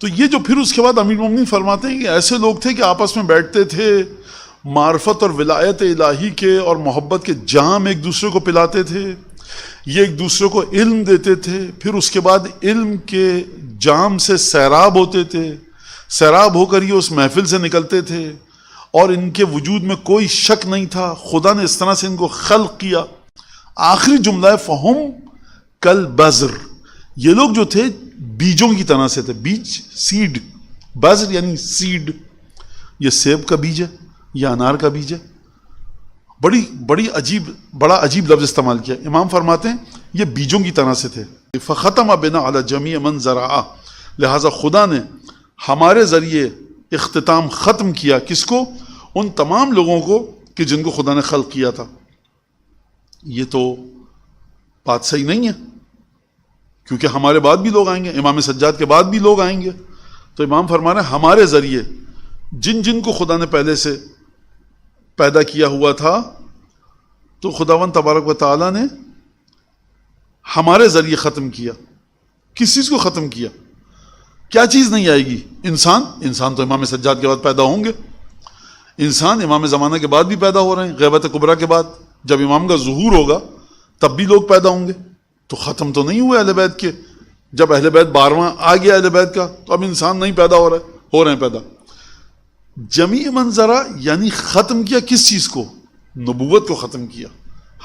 تو یہ جو پھر اس کے بعد امیر المومنین فرماتے ہیں کہ ایسے لوگ تھے کہ آپس میں بیٹھتے تھے، معرفت اور ولایت الہی کے اور محبت کے جام ایک دوسرے کو پلاتے تھے، یہ ایک دوسرے کو علم دیتے تھے، پھر اس کے بعد علم کے جام سے سیراب ہوتے تھے، سیراب ہو کر یہ اس محفل سے نکلتے تھے، اور ان کے وجود میں کوئی شک نہیں تھا، خدا نے اس طرح سے ان کو خلق کیا۔ آخری جملہ ہے فہم کل بذر، یہ لوگ جو تھے بیجوں کی طرح سے تھے، بیج سیڈ، بذر یعنی سیڈ، یہ سیب کا بیج ہے یا انار کا بیج ہے، بڑا عجیب لفظ استعمال کیا۔ امام فرماتے ہیں یہ بیجوں کی طرح سے تھے۔ فختم بنا علی جمیع من زرعا، لہذا خدا نے ہمارے ذریعے اختتام ختم کیا، کس کو؟ ان تمام لوگوں کو کہ جن کو خدا نے خلق کیا تھا۔ یہ تو بات صحیح نہیں ہے، کیونکہ ہمارے بعد بھی لوگ آئیں گے، امام سجاد کے بعد بھی لوگ آئیں گے۔ تو امام فرما رہے ہیں ہمارے ذریعے جن کو خدا نے پہلے سے پیدا کیا ہوا تھا، تو خداوند تبارک و تعالیٰ نے ہمارے ذریعے ختم کیا۔ کس چیز کو ختم کیا؟ کیا چیز نہیں آئے گی؟ انسان تو امام سجاد کے بعد پیدا ہوں گے، انسان امام زمانہ کے بعد بھی پیدا ہو رہے ہیں، غیبت کبریٰ کے بعد جب امام کا ظہور ہوگا تب بھی لوگ پیدا ہوں گے۔ تو ختم تو نہیں ہوئے اہل بیت کے، جب اہل بیت 12واں آ گیا اہل بیت کا تو اب انسان نہیں پیدا ہو رہے ہیں پیدا۔ جمیع من ذرا یعنی ختم کیا کس چیز کو؟ نبوت کو ختم کیا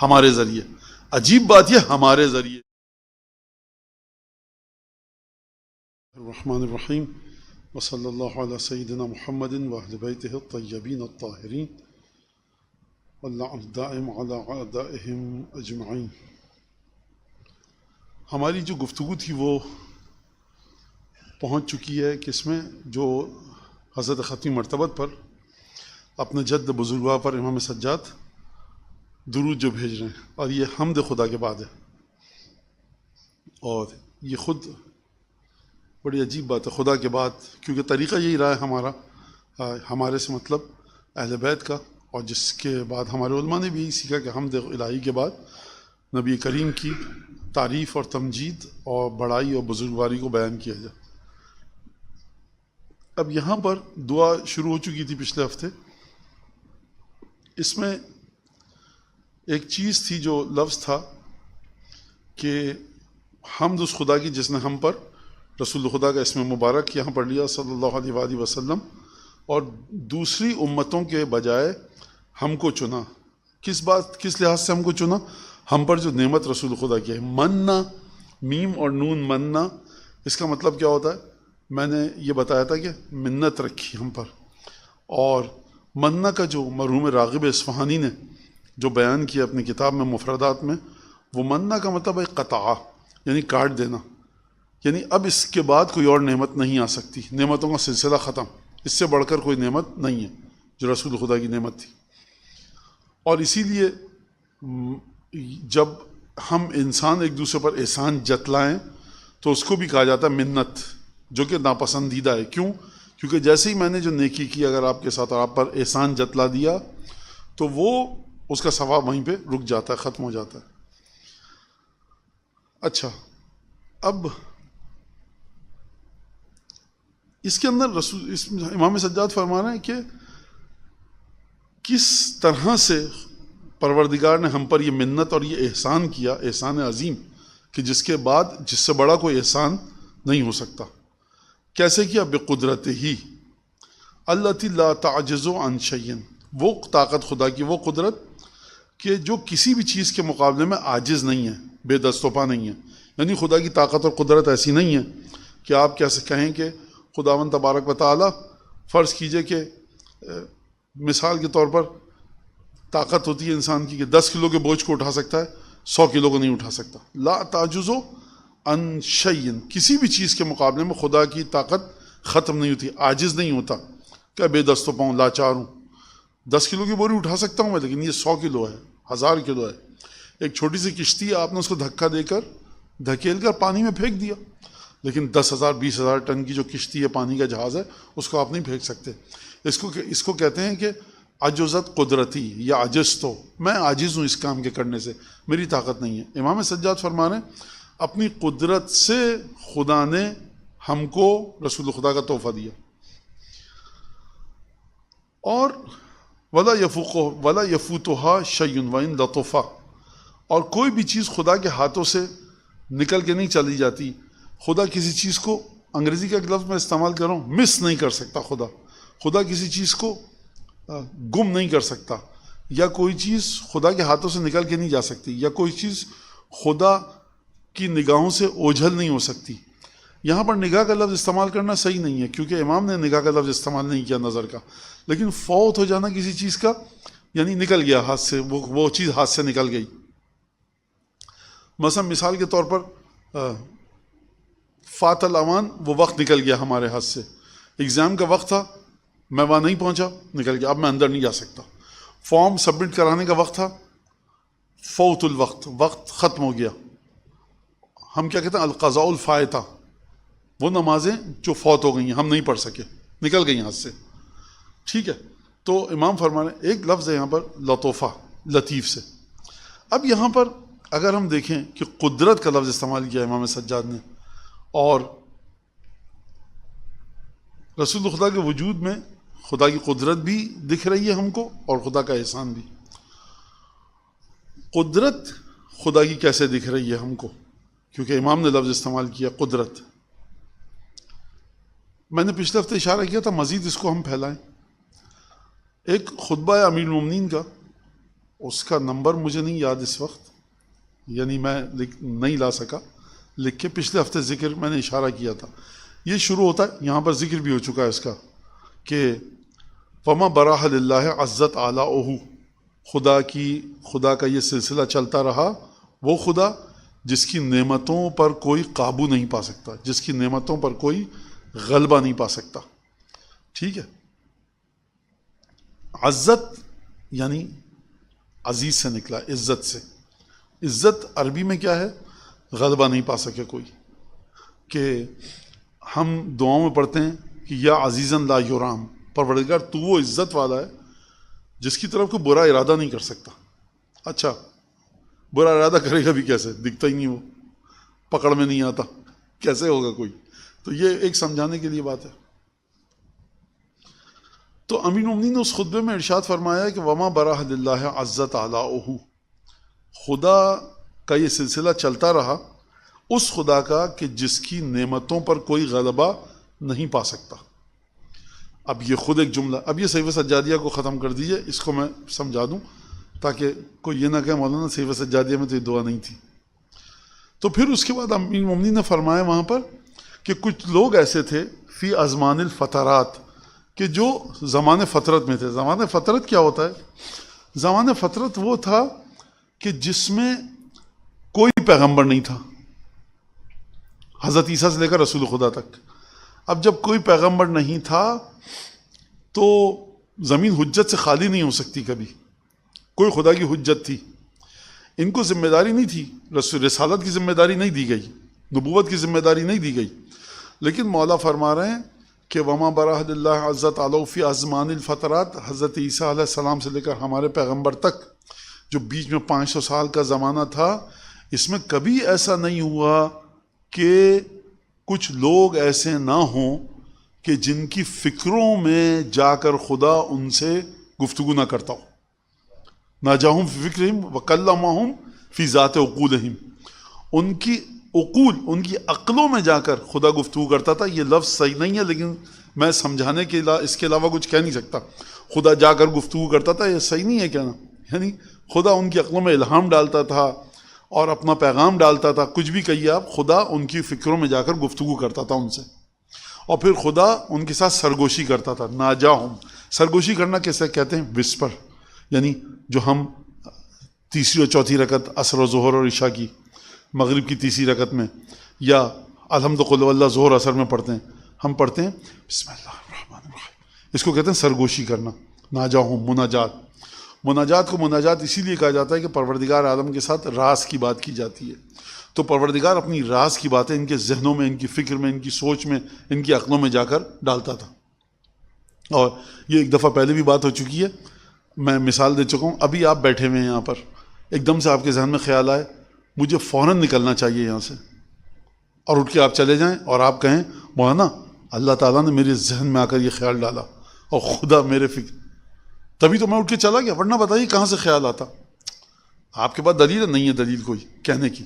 ہمارے ذریعے۔ عجیب بات یہ ہمارے ذریعے۔ الرحمن الرحیم وصلی اللہ علی سیدنا محمد واہل بیتہ الطیبین الطاہرین واللعن الدائم علی اعدائہم اجمعین۔ ہماری جو گفتگو تھی وہ پہنچ چکی ہے کس میں؟ جو حضرت ختمی مرتبت پر اپنے جد بزرگوار پر امام سجاد درود جو بھیج رہے ہیں، اور یہ حمد خدا کے بعد ہے، اور یہ خود بڑی عجیب بات ہے خدا کے بعد، کیونکہ طریقہ یہی رہا ہے ہمارا، ہمارے سے مطلب اہل بیت کا، اور جس کے بعد ہمارے علماء نے بھی یہی سیکھا کہ حمد الہی کے بعد نبی کریم کی تعریف اور تمجید اور بڑائی اور بزرگواری کو بیان کیا جائے۔ اب یہاں پر دعا شروع ہو چکی تھی پچھلے ہفتے، اس میں ایک چیز تھی جو لفظ تھا کہ حمد اس خدا کی جس نے ہم پر رسول خدا کا اسم مبارک یہاں پڑھ لیا صلی اللہ علیہ وآلہ وسلم، اور دوسری امتوں کے بجائے ہم کو چنا۔ کس لحاظ سے ہم کو چنا؟ ہم پر جو نعمت رسول خدا کی ہے، مننا، میم اور نون مننا، اس کا مطلب کیا ہوتا ہے؟ میں نے یہ بتایا تھا کہ منت رکھی ہم پر، اور مننا کا جو مرحوم راغب اصفہانی نے جو بیان کیا اپنی کتاب میں مفردات میں، وہ مننا کا مطلب ہے قطع، یعنی کاٹ دینا، یعنی اب اس کے بعد کوئی اور نعمت نہیں آ سکتی، نعمتوں کا سلسلہ ختم، اس سے بڑھ کر کوئی نعمت نہیں ہے جو رسول خدا کی نعمت تھی۔ اور اسی لیے جب ہم انسان ایک دوسرے پر احسان جتلائیں تو اس کو بھی کہا جاتا ہے منت، جو کہ ناپسندیدہ ہے۔ کیوں؟ کیونکہ جیسے ہی میں نے جو نیکی کی اگر آپ کے ساتھ اور آپ پر احسان جتلا دیا تو وہ اس کا ثواب وہیں پہ رک جاتا ہے، ختم ہو جاتا ہے۔ اچھا، اب اس کے اندر امام سجاد فرما رہے ہیں کہ کس طرح سے پروردگار نے ہم پر یہ منت اور یہ احسان کیا، احسان عظیم کہ جس کے بعد جس سے بڑا کوئی احسان نہیں ہو سکتا۔ کیسے کیا؟ بقدرت ہی التی لا تعجز عن شیء، وہ طاقت خدا کی، وہ قدرت کہ جو کسی بھی چیز کے مقابلے میں عاجز نہیں ہے، بے دست و پا نہیں ہے۔ یعنی خدا کی طاقت اور قدرت ایسی نہیں ہے کہ آپ کیسے کہیں کہ خداوند تبارک و تعالی، فرض کیجئے کہ مثال کے طور پر طاقت ہوتی ہے انسان کی کہ 10 کلو کے بوجھ کو اٹھا سکتا ہے، 100 کلو کو نہیں اٹھا سکتا۔ لا تعجز عن شیء، کسی بھی چیز کے مقابلے میں خدا کی طاقت ختم نہیں ہوتی، عاجز نہیں ہوتا کہ بے دست و پاؤں، لاچار ہوں۔ 10 کلو کی بوری اٹھا سکتا ہوں میں، لیکن یہ 100 کلو ہے، 1000 کلو ہے۔ ایک چھوٹی سی کشتی ہے، آپ نے اس کو دھکا دے کر دھکیل کر پانی میں پھینک دیا، لیکن 10,000 20,000 ٹن کی جو کشتی ہے، پانی کا جہاز ہے، اس کو آپ نہیں پھینک سکتے۔ اس کو کہتے ہیں کہ عجزت قدرتی، یا عجز تو میں عاجز ہوں اس کام کے کرنے سے، میری طاقت نہیں ہے۔ امام سجاد فرما رہے ہیں اپنی قدرت سے خدا نے ہم کو رسول خدا کا تحفہ دیا. اور ولا یفوتها شیء وان لطف، اور کوئی بھی چیز خدا کے ہاتھوں سے نکل کے نہیں چلی جاتی. خدا کسی چیز کو، انگریزی کا ایک لفظ میں استعمال کر رہا ہوں، مس نہیں کر سکتا. خدا کسی چیز کو گم نہیں کر سکتا، یا کوئی چیز خدا کے ہاتھوں سے نکل کے نہیں جا سکتی، یا کوئی چیز خدا کی نگاہوں سے اوجھل نہیں ہو سکتی. یہاں پر نگاہ کا لفظ استعمال کرنا صحیح نہیں ہے، کیونکہ امام نے نگاہ کا لفظ استعمال نہیں کیا نظر کا، لیکن فوت ہو جانا کسی چیز کا یعنی نکل گیا ہاتھ سے، وہ چیز ہاتھ سے نکل گئی. مثلا مثال کے طور پر فات الاوان، وہ وقت نکل گیا ہمارے ہاتھ سے. ایگزام کا وقت تھا، میں وہاں نہیں پہنچا، نکل گیا، اب میں اندر نہیں جا سکتا. فارم سبمٹ کرانے کا وقت تھا، فوت الوقت، وقت ختم ہو گیا. ہم کیا کہتے ہیں القضاء الفائتہ، وہ نمازیں جو فوت ہو گئی ہیں ہم نہیں پڑھ سکے، نکل گئی ہاتھ سے. ٹھیک ہے، تو امام فرما رہے ہیں ایک لفظ ہے یہاں پر لطوفہ، لطیف سے. اب یہاں پر اگر ہم دیکھیں کہ قدرت کا لفظ استعمال کیا امام سجاد نے، اور رسول خدا کے وجود میں خدا کی قدرت بھی دکھ رہی ہے ہم کو اور خدا کا احسان بھی. قدرت خدا کی کیسے دکھ رہی ہے ہم کو؟ کیونکہ امام نے لفظ استعمال کیا قدرت. میں نے پچھلے ہفتے اشارہ کیا تھا، مزید اس کو ہم پھیلائیں. ایک خطبہ ہے امیر المومنین کا، اس کا نمبر مجھے نہیں یاد اس وقت، یعنی میں نہیں لا سکا لکھ کے. پچھلے ہفتے ذکر میں نے اشارہ کیا تھا. یہ شروع ہوتا ہے، یہاں پر ذکر بھی ہو چکا ہے اس کا، کہ فما براہ للہ عزت آلاؤہ، خدا کا یہ سلسلہ چلتا رہا. وہ خدا جس کی نعمتوں پر کوئی قابو نہیں پا سکتا، جس کی نعمتوں پر کوئی غلبہ نہیں پا سکتا. ٹھیک ہے، عزت یعنی عزیز سے نکلا، عزت سے. عزت عربی میں کیا ہے؟ غلبہ نہیں پا سکے کوئی. کہ ہم دعاؤں میں پڑھتے ہیں کہ یا عزیزاً لا یرام، پروردگار تو وہ عزت والا ہے جس کی طرف کوئی برا ارادہ نہیں کر سکتا. اچھا، برا ارادہ کرے گا بھی کیسے؟ دکھتا ہی نہیں، وہ پکڑ میں نہیں آتا، کیسے ہوگا کوئی؟ تو یہ ایک سمجھانے کے لیے بات ہے. تو امیر المومنین نے اس خطبے میں ارشاد فرمایا کہ وما براہ للہ عزت آلاؤہ، خدا کا یہ سلسلہ چلتا رہا اس خدا کا کہ جس کی نعمتوں پر کوئی غلبہ نہیں پا سکتا. اب یہ خود ایک جملہ، اب یہ صحیفہ سجادیہ کو ختم کر دیجئے، اس کو میں سمجھا دوں تاکہ کوئی یہ نہ کہے مولانا صحیفہ سجادیہ میں تو یہ دعا نہیں تھی. تو پھر اس کے بعد امیر المومنین نے فرمایا وہاں پر کہ کچھ لوگ ایسے تھے فی ازمان الفترات، کہ جو زمان فطرت میں تھے. زمان فطرت کیا ہوتا ہے؟ زمان فطرت وہ تھا کہ جس میں کوئی پیغمبر نہیں تھا، حضرت عیسیٰ سے لے کر رسول خدا تک. اب جب کوئی پیغمبر نہیں تھا تو زمین حجت سے خالی نہیں ہو سکتی کبھی. کوئی خدا کی حجت تھی. ان کو ذمہ داری نہیں تھی، رسالت کی ذمہ داری نہیں دی گئی، نبوت کی ذمہ داری نہیں دی گئی. لیکن مولا فرما رہے ہیں کہ وما براہ للہ عزت آلو فی ازمان الفترات، حضرت عیسیٰ علیہ السلام سے لے کر ہمارے پیغمبر تک جو بیچ میں 500 سال کا زمانہ تھا، اس میں کبھی ایسا نہیں ہوا کہ کچھ لوگ ایسے نہ ہوں کہ جن کی فکروں میں جا کر خدا ان سے گفتگو نہ کرتا ہو. ناجاہم فی فکرہم وکلمہم فی ذات عقولہم، ان کی عقول، ان کی عقلوں میں جا کر خدا گفتگو کرتا تھا. یہ لفظ صحیح نہیں ہے لیکن میں سمجھانے کے اس کے علاوہ کچھ کہہ نہیں سکتا. خدا جا کر گفتگو کرتا تھا، یہ صحیح نہیں ہے کہنا. یعنی خدا ان کی عقلوں میں الہام ڈالتا تھا اور اپنا پیغام ڈالتا تھا. کچھ بھی کہیے آپ، خدا ان کی فکروں میں جا کر گفتگو کرتا تھا ان سے، اور پھر خدا ان کے ساتھ سرگوشی کرتا تھا. ناجاہم، سرگوشی کرنا کیسے کہتے ہیں؟ وسپر، یعنی جو ہم تیسری اور چوتھی رکعت عصر و ظہر اور عشاء کی، مغرب کی تیسری رکعت میں، یا الحمد قل اللہ ظہر اثر میں پڑھتے ہیں، ہم پڑھتے ہیں بسم اللہ الرحمن الرحیم. اس کو کہتے ہیں سرگوشی کرنا. ناجاہم، مناجات. مناجات کو مناجات اسی لیے کہا جاتا ہے کہ پروردگار عالم کے ساتھ راز کی بات کی جاتی ہے. تو پروردگار اپنی راز کی باتیں ان کے ذہنوں میں، ان کی فکر میں، ان کی سوچ میں، ان کی عقلوں میں جا کر ڈالتا تھا. اور یہ ایک دفعہ پہلے بھی بات ہو چکی ہے، میں مثال دے چکا ہوں. ابھی آپ بیٹھے ہوئے ہیں یہاں پر، ایک دم سے آپ کے ذہن میں خیال آئے مجھے فوراً نکلنا چاہیے یہاں سے، اور اٹھ کے آپ چلے جائیں اور آپ کہیں مولانا اللہ تعالیٰ نے میرے ذہن میں آ کر یہ خیال ڈالا اور خدا میرے فکر، تبھی تو میں اٹھ کے چلا گیا، ورنہ بتائیے کہاں سے خیال آتا؟ آپ کے پاس دلیل نہیں ہے دلیل کوئی کہنے کی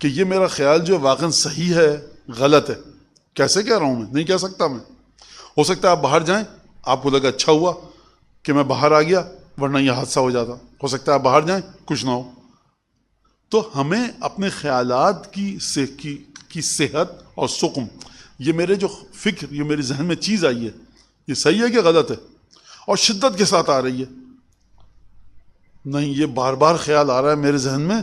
کہ یہ میرا خیال جو واقعا صحیح ہے غلط ہے؟ کیسے کہہ رہا ہوں میں؟ نہیں کہہ سکتا میں۔ ہو سکتا ہے آپ باہر جائیں، آپ کو لگا اچھا ہوا کہ میں باہر آ گیا ورنہ یہ حادثہ ہو جاتا، ہو سکتا ہے آپ باہر جائیں کچھ نہ ہو۔ تو ہمیں اپنے خیالات کی صحت اور سقم، یہ میرے جو فکر، یہ میرے ذہن میں چیز آئی ہے، یہ صحیح ہے کہ غلط ہے، اور شدت کے ساتھ آ رہی ہے، نہیں یہ بار بار خیال آ رہا ہے میرے ذہن میں،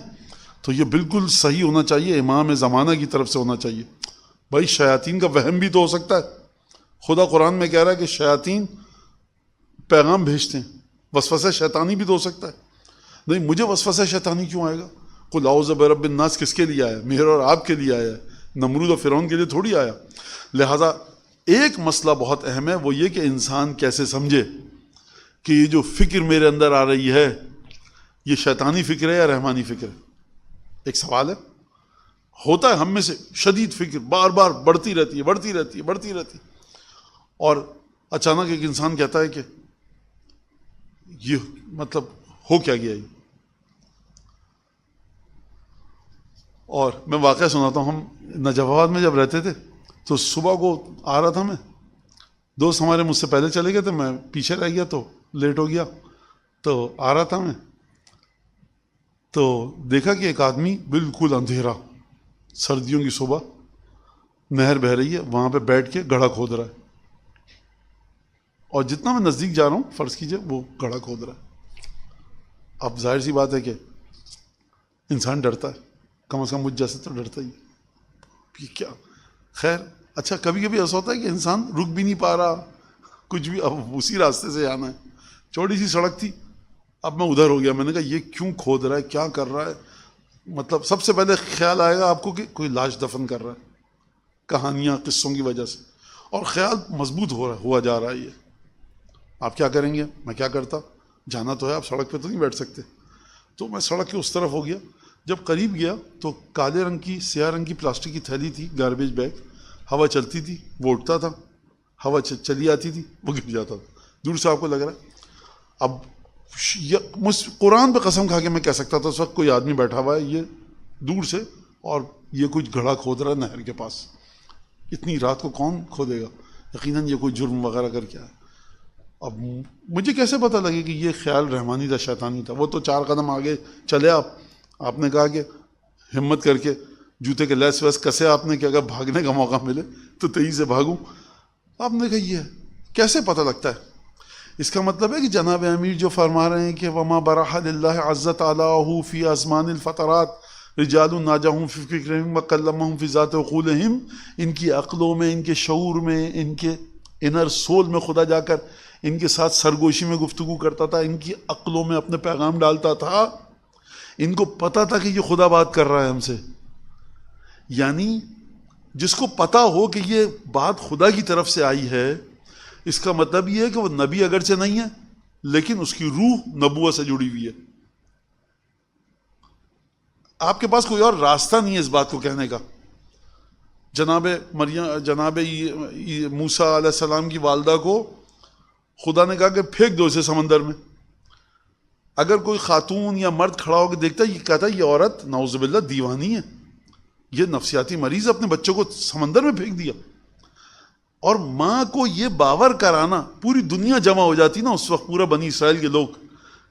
تو یہ بالکل صحیح ہونا چاہیے، امام زمانہ کی طرف سے ہونا چاہیے۔ بھائی شیاطین کا وہم بھی تو ہو سکتا ہے، خدا قرآن میں کہہ رہا ہے کہ شیاطین پیغام بھیجتے ہیں، وسوسہ شیطانی بھی تو ہو سکتا ہے۔ نہیں مجھے وسوسہ شیطانی کیوں آئے گا؟ قل اعوذ برب الناس کس کے لیے آیا؟ میرے اور آپ کے لیے آیا ہے، نمرود اور فرعون کے لیے تھوڑی آیا۔ لہٰذا ایک مسئلہ بہت اہم ہے، وہ یہ کہ انسان کیسے سمجھے کہ یہ جو فکر میرے اندر آ رہی ہے یہ شیطانی فکر ہے یا رحمانی فکر ہے؟ ایک سوال ہے۔ ہوتا ہے ہم میں سے شدید فکر بار بار بڑھتی رہتی ہے، اور اچانک ایک انسان کہتا ہے کہ یہ مطلب ہو کیا گیا یہ؟ اور میں واقعہ سناتا ہوں، ہم نجف آباد میں جب رہتے تھے تو صبح کو آ رہا تھا، میں دوست ہمارے مجھ سے پہلے چلے گئے تھے، میں پیچھے رہ گیا تو لیٹ ہو گیا، تو آ رہا تھا میں تو دیکھا کہ ایک آدمی بالکل اندھیرا، سردیوں کی صبح، نہر بہہ رہی ہے، وہاں پہ بیٹھ کے گڑھا کھود رہا ہے، اور جتنا میں نزدیک جا رہا ہوں فرض کیجئے وہ گڑھا کھود رہا ہے۔ اب ظاہر سی بات ہے کہ انسان ڈرتا ہے، کم از کم مجھ جیسے تو ڈرتا ہی ہے، کیا خیر۔ اچھا کبھی کبھی ایسا ہوتا ہے کہ انسان رک بھی نہیں پا رہا کچھ بھی، اب اسی راستے سے جانا ہے، چھوٹی سی سڑک تھی، اب میں ادھر ہو گیا، میں نے کہا یہ کیوں کھود رہا ہے، کیا کر رہا ہے؟ مطلب سب سے پہلے خیال آئے گا آپ کو کہ کوئی لاش دفن کر رہا ہے، کہانیاں قصوں کی وجہ سے، اور خیال مضبوط ہوا جا رہا ہے یہ۔ آپ کیا کریں گے؟ میں کیا کرتا، جانا تو ہے، آپ سڑک پہ تو نہیں بیٹھ سکتے، تو میں سڑک کے اس طرف ہو گیا۔ جب قریب گیا تو کالے رنگ کی سیاہ رنگ کی پلاسٹک کی تھیلی تھی، گاربیج بیگ، ہوا چلتی تھی وہ اٹھتا تھا، ہوا چلی آتی تھی وہ گر جاتا تھا، دور سے آپ کو لگ رہا ہے۔ اب قرآن پہ قسم کھا کے میں کہہ سکتا تھا اس وقت کوئی آدمی بیٹھا ہوا ہے یہ دور سے، اور یہ کچھ گڑھا کھود رہا ہے نہر کے پاس، اتنی رات کو کون کھودے گا؟ یقیناً یہ کوئی جرم وغیرہ کر کے آیا۔ اب مجھے کیسے پتہ لگے کہ یہ خیال رحمانی تھا شیطانی تھا؟ وہ تو 4 قدم آگے چلے، آپ نے کہا کہ ہمت کر کے جوتے کے لیس ویس کسے آپ نے کہ اگر بھاگنے کا موقع ملے تو تیزی سے بھاگوں۔ آپ نے کہا یہ کیسے پتہ لگتا ہے؟ اس کا مطلب ہے کہ جناب امیر جو فرما رہے ہیں کہ وما برح للہ عز تعالی فی ازمان الفترات رجال ناجاہم فی فکرہم وکلمہم فی ذات عقولہم، ان کی عقلوں میں، ان کے شعور میں، ان کے انر سول میں خدا جا کر ان کے ساتھ سرگوشی میں گفتگو کرتا تھا، ان کی عقلوں میں اپنے پیغام ڈالتا تھا، ان کو پتا تھا کہ یہ خدا بات کر رہا ہے ہم سے۔ یعنی جس کو پتا ہو کہ یہ بات خدا کی طرف سے آئی ہے، اس کا مطلب یہ ہے کہ وہ نبی اگرچہ نہیں ہے لیکن اس کی روح نبوت سے جڑی ہوئی ہے۔ آپ کے پاس کوئی اور راستہ نہیں ہے اس بات کو کہنے کا۔ جناب موسیٰ علیہ السلام کی والدہ کو خدا نے کہا کہ پھینک دو اسے سمندر میں۔ اگر کوئی خاتون یا مرد کھڑا ہو کے دیکھتا ہے، یہ کہتا ہے یہ عورت نعوذ باللہ دیوانی ہے، یہ نفسیاتی مریض، اپنے بچوں کو سمندر میں پھینک دیا۔ اور ماں کو یہ باور کرانا، پوری دنیا جمع ہو جاتی نا اس وقت، پورا بنی اسرائیل کے لوگ،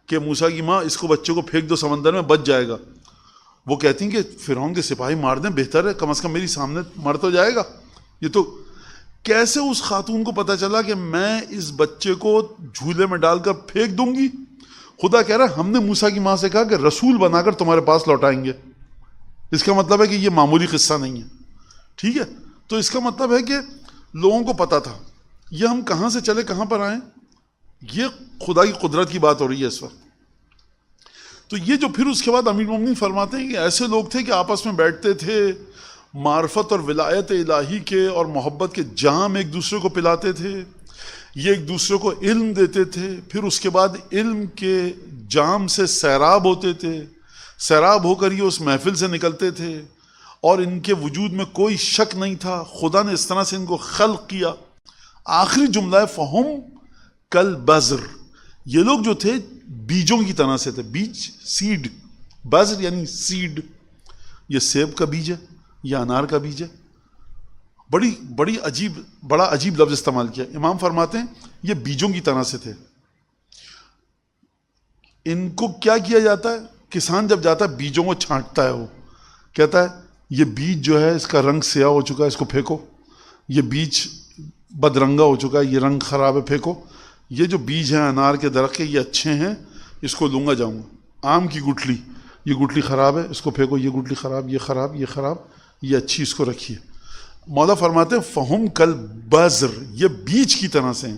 کہ موسیٰ کی ماں اس کو بچوں کو پھینک دو سمندر میں بچ جائے گا۔ وہ کہتی ہیں کہ فرعون کے سپاہی مار دیں، بہتر ہے، کم از کم میری سامنے مر تو جائے گا۔ یہ تو کیسے اس خاتون کو پتہ چلا کہ میں اس بچے کو جھولے میں ڈال کر پھینک دوں گی؟ خدا کہہ رہا ہے ہم نے موسیٰ کی ماں سے کہا کہ رسول بنا کر تمہارے پاس لوٹائیں گے۔ اس کا مطلب ہے کہ یہ معمولی قصہ نہیں ہے، ٹھیک ہے؟ تو اس کا مطلب ہے کہ لوگوں کو پتا تھا۔ یہ ہم کہاں سے چلے کہاں پر آئیں، یہ خدا کی قدرت کی بات ہو رہی ہے اس وقت۔ تو یہ جو پھر اس کے بعد امیر المومنین فرماتے ہیں کہ ایسے لوگ تھے کہ آپس میں بیٹھتے تھے، معرفت اور ولایت الہی کے اور محبت کے جام ایک دوسرے کو پلاتے تھے، یہ ایک دوسرے کو علم دیتے تھے، پھر اس کے بعد علم کے جام سے سیراب ہوتے تھے، سیراب ہو کر یہ اس محفل سے نکلتے تھے، اور ان کے وجود میں کوئی شک نہیں تھا. خدا نے اس طرح سے ان کو خلق کیا. آخری جملہ ہے فہم کل بذر. یہ لوگ جو تھے بیجوں کی طرح سے تھے. بیج سیڈ, بذر یعنی سیڈ. یہ سیب کا بیج ہے, یہ انار کا بیج ہے. بڑا عجیب لفظ استعمال کیا. امام فرماتے ہیں یہ بیجوں کی طرح سے تھے. ان کو کیا کیا جاتا ہے؟ کسان جب جاتا ہے بیجوں کو چھانٹتا ہے, وہ کہتا ہے یہ بیج جو ہے اس کا رنگ سیاہ ہو چکا ہے, اس کو پھینکو. یہ بیج بدرنگا ہو چکا ہے, یہ رنگ خراب ہے, پھینکو. یہ جو بیج ہیں انار کے درخت کے, یہ اچھے ہیں, اس کو لوں گا جاؤں گا. آم کی گٹھلی, یہ گٹھلی خراب ہے, اس کو پھینکو. یہ گٹھلی خراب, یہ خراب, یہ خراب, یہ اچھی, اس کو رکھیے. مولا فرماتے ہیں فہم کل بذر, یہ بیج کی طرح سے ہیں.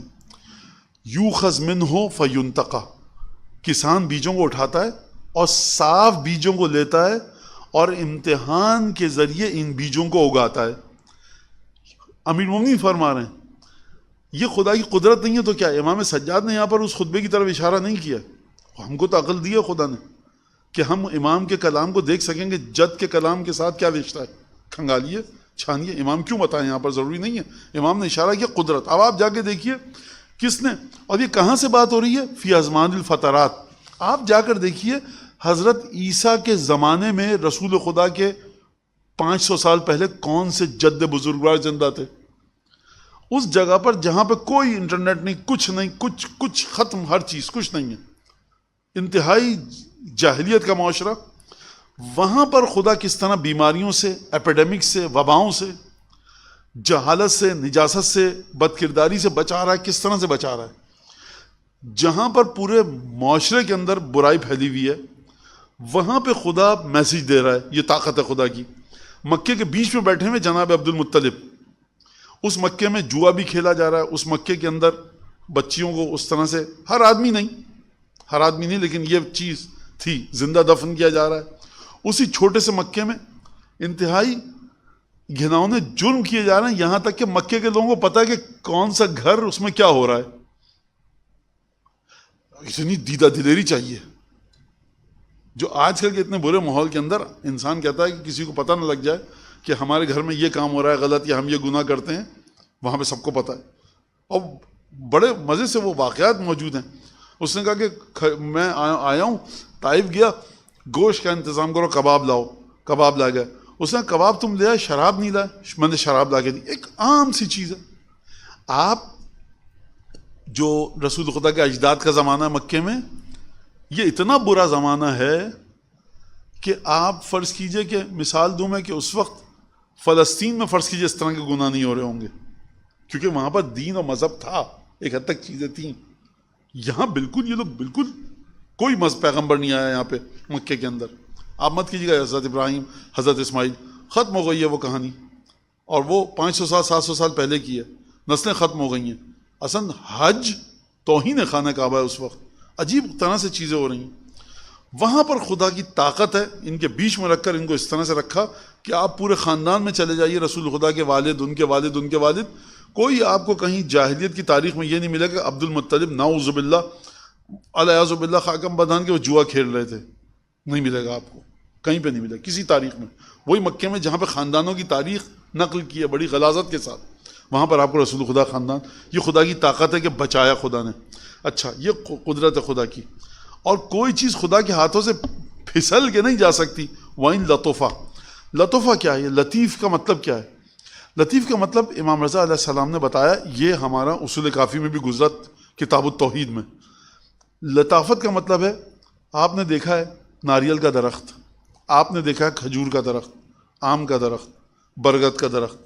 یوخذ منہ فینتقی, کسان بیجوں کو اٹھاتا ہے اور صاف بیجوں کو لیتا ہے اور امتحان کے ذریعے ان بیجوں کو اگاتا ہے. امیر المومنین فرما رہے ہیں یہ خدا کی قدرت نہیں ہے تو کیا؟ امام سجاد نے یہاں پر اس خطبے کی طرف اشارہ نہیں کیا. ہم کو تو عقل دی ہے خدا نے کہ ہم امام کے کلام کو دیکھ سکیں گے جد کے کلام کے ساتھ کیا رشتہ ہے. کھنگالیے, چھانیے. امام کیوں بتائیں یہاں پر, ضروری نہیں ہے. امام نے اشارہ کیا قدرت. اب آپ جا کے دیکھیے کس نے, اور یہ کہاں سے بات ہو رہی ہے؟ فی ازمان الفترات. آپ جا کر دیکھیے حضرت عیسیٰ کے زمانے میں رسول خدا کے 500 سال پہلے کون سے جد بزرگوار زندہ تھے. اس جگہ پر جہاں پہ کوئی انٹرنیٹ نہیں, کچھ نہیں, کچھ ختم, ہر چیز کچھ نہیں ہے, انتہائی جاہلیت کا معاشرہ. وہاں پر خدا کس طرح بیماریوں سے, ایپیڈیمک سے, وباؤں سے, جہالت سے, نجاست سے, بد کرداری سے بچا رہا ہے. کس طرح سے بچا رہا ہے؟ جہاں پر پورے معاشرے کے اندر برائی پھیلی ہوئی ہے وہاں پہ خدا میسج دے رہا ہے. یہ طاقت ہے خدا کی. مکے کے بیچ میں بیٹھے ہوئے جناب عبد المطلب, اس مکے میں جوا بھی کھیلا جا رہا ہے. اس مکے کے اندر بچیوں کو اس طرح سے, ہر آدمی نہیں لیکن یہ چیز تھی, زندہ دفن کیا جا رہا ہے. اسی چھوٹے سے مکے میں انتہائی گھناؤنے جرم کیے جا رہے ہیں, یہاں تک کہ مکے کے لوگوں کو پتہ ہے کہ کون سا گھر, اس میں کیا ہو رہا ہے. اتنی دیدہ دلیری چاہیے. جو آج کل کے اتنے برے ماحول کے اندر انسان کہتا ہے کہ کسی کو پتہ نہ لگ جائے کہ ہمارے گھر میں یہ کام ہو رہا ہے غلط, یا ہم یہ گناہ کرتے ہیں, وہاں پہ سب کو پتہ ہے. اور بڑے مزے سے وہ واقعات موجود ہیں. اس نے کہا کہ میں آیا ہوں, طائف گیا, گوشت کا انتظام کرو, کباب لاؤ. کباب لا گیا. اس نے کباب تم لے آئے, شراب نہیں لائے. میں نے شراب لا کے دی. ایک عام سی چیز ہے. آپ جو رسول خدا کے اجداد کا زمانہ مکے میں, یہ اتنا برا زمانہ ہے کہ آپ فرض کیجئے کہ مثال دوں میں کہ اس وقت فلسطین میں فرض کیجئے اس طرح کے گناہ نہیں ہو رہے ہوں گے, کیونکہ وہاں پر دین اور مذہب تھا, ایک حد تک چیزیں تھیں. یہاں بالکل یہ لوگ بالکل کوئی پیغمبر نہیں آیا یہاں پہ مکے کے اندر. آپ مت کیجیے گا حضرت ابراہیم, حضرت اسماعیل, ختم ہو گئی ہے وہ کہانی. اور وہ 500 سال 700 سال پہلے کی ہے, نسلیں ختم ہو گئی ہیں. اصل حج توہین خانہ کعبہ ہے اس وقت. عجیب طرح سے چیزیں ہو رہی ہیں. وہاں پر خدا کی طاقت ہے, ان کے بیچ میں رکھ کر ان کو اس طرح سے رکھا کہ آپ پورے خاندان میں چلے جائیے, رسول خدا کے والد, ان کے والد, ان کے والد, کوئی آپ کو کہیں جاہلیت کی تاریخ میں یہ نہیں ملے کہ عبد المطلب نعوذ باللہ الیاذ باللہ خاکم بدان کے وہ جوا کھیل رہے تھے. نہیں ملے گا آپ کو, کہیں پہ نہیں ملے کسی تاریخ میں. وہی مکے میں جہاں پہ خاندانوں کی تاریخ نقل کی ہے بڑی غلاظت کے ساتھ, وہاں پر آپ کو رسول خدا خاندان. یہ خدا کی طاقت ہے کہ بچایا خدا نے. اچھا, یہ قدرت ہے خدا کی, اور کوئی چیز خدا کے ہاتھوں سے پھسل کے نہیں جا سکتی. وَإِن لطفہ, لطفہ کیا ہے؟ لطیف کا مطلب کیا ہے؟ لطیف کا مطلب امام رضا علیہ السلام نے بتایا, یہ ہمارا اصول کافی میں بھی گزرت, کتاب التوحید میں. لطافت کا مطلب ہے, آپ نے دیکھا ہے ناریل کا درخت, آپ نے دیکھا ہے کھجور کا درخت, آم کا درخت, برگد کا درخت,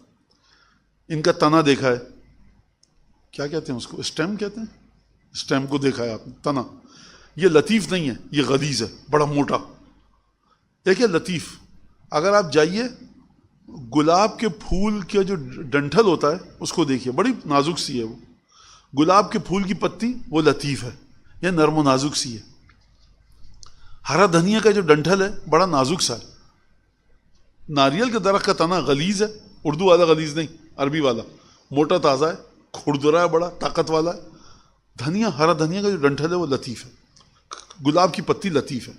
ان کا تنا دیکھا ہے, کیا کہتے ہیں اس کو, اسٹیم کہتے ہیں, اسٹیم کو دیکھا ہے آپ نے, تنا. یہ لطیف نہیں ہے, یہ غلیظ ہے, بڑا موٹا. دیکھیں لطیف, اگر آپ جائیے گلاب کے پھول کا جو ڈنٹھل ہوتا ہے اس کو دیکھیے, بڑی نازک سی ہے وہ. گلاب کے پھول کی پتی وہ لطیف ہے, یہ نرم و نازک سی ہے. ہرا دھنیا کا جو ڈنٹھل ہے بڑا نازک سا ہے. ناریل کے درخت کا تنا غلیظ ہے, اردو والا غلیظ نہیں, عربی والا, موٹا تازہ ہے, کھردرا ہے, بڑا طاقت والا ہے. دھنیا, ہرا دھنیا کا جو ڈنٹھل ہے وہ لطیف ہے, گلاب کی پتی لطیف ہے.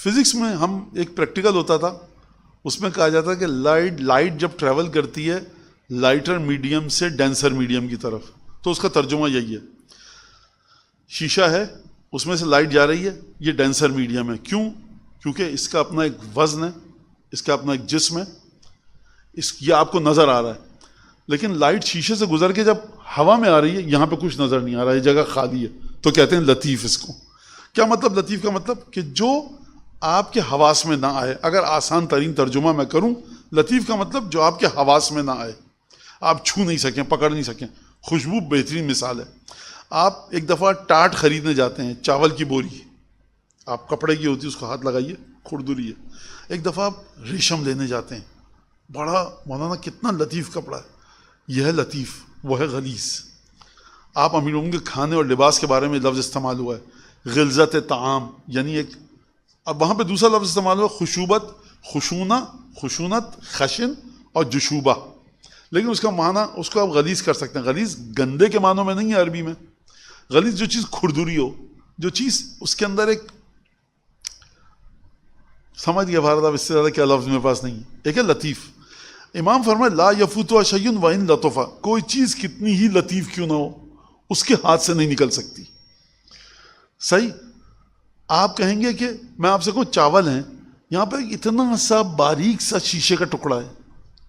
فزکس میں ہم ایک پریکٹیکل ہوتا تھا، اس میں کہا جاتا ہے کہ لائٹ جب ٹریول کرتی ہے لائٹر میڈیم سے ڈینسر میڈیم کی طرف، تو اس کا ترجمہ یہی ہے، شیشہ ہے اس میں سے لائٹ جا رہی ہے، یہ ڈینسر میڈیم ہے. کیوں؟ کیونکہ اس کا اپنا ایک وزن ہے، اس کا اپنا ایک جسم ہے، یہ آپ کو نظر آ رہا ہے. لیکن لائٹ شیشے سے گزر کے جب ہوا میں آ رہی ہے، یہاں پہ کچھ نظر نہیں آ رہا ہے، یہ جگہ خالی ہے، تو کہتے ہیں لطیف. اس کو کیا مطلب لطیف کا مطلب؟ کہ جو آپ کے حواس میں نہ آئے. اگر آسان ترین ترجمہ میں کروں، لطیف کا مطلب جو آپ کے حواس میں نہ آئے، آپ چھو نہیں سکیں، پکڑ نہیں سکیں. خوشبو بہترین مثال ہے. آپ ایک دفعہ ٹاٹ خریدنے جاتے ہیں، چاول کی بوری، آپ کپڑے کی ہوتی ہے، اس کو ہاتھ لگائیے، کھردری ہے. ایک دفعہ آپ ریشم لینے جاتے ہیں، بڑا مولانا کتنا لطیف کپڑا ہے، یہ ہے لطیف، وہ ہے غلیظ. آپ امیر المومنین کے کھانے اور لباس کے بارے میں لفظ استعمال ہوا ہے غلظت طعام، یعنی ایک، اب وہاں پہ دوسرا لفظ استعمال ہوا خشوبت، خشونت، خشن اور جشوبہ. لیکن اس کا معنی، اس کو آپ غلیظ کر سکتے ہیں. غلیظ گندے کے معنوں میں نہیں ہے عربی میں. غلیظ جو چیز کھردری ہو، جو چیز اس کے اندر ایک، سمجھ گیا بھارت، اب اس سے زیادہ کیا لفظ میرے پاس نہیں ہے. ایک ہے لطیف. امام فرمائے لا یفوتها شیء وان لطف، کوئی چیز کتنی ہی لطیف کیوں نہ ہو اس کے ہاتھ سے نہیں نکل سکتی. صحیح. آپ کہیں گے کہ میں آپ سے کہوں چاول ہیں، یہاں پہ اتنا سا باریک سا شیشے کا ٹکڑا ہے،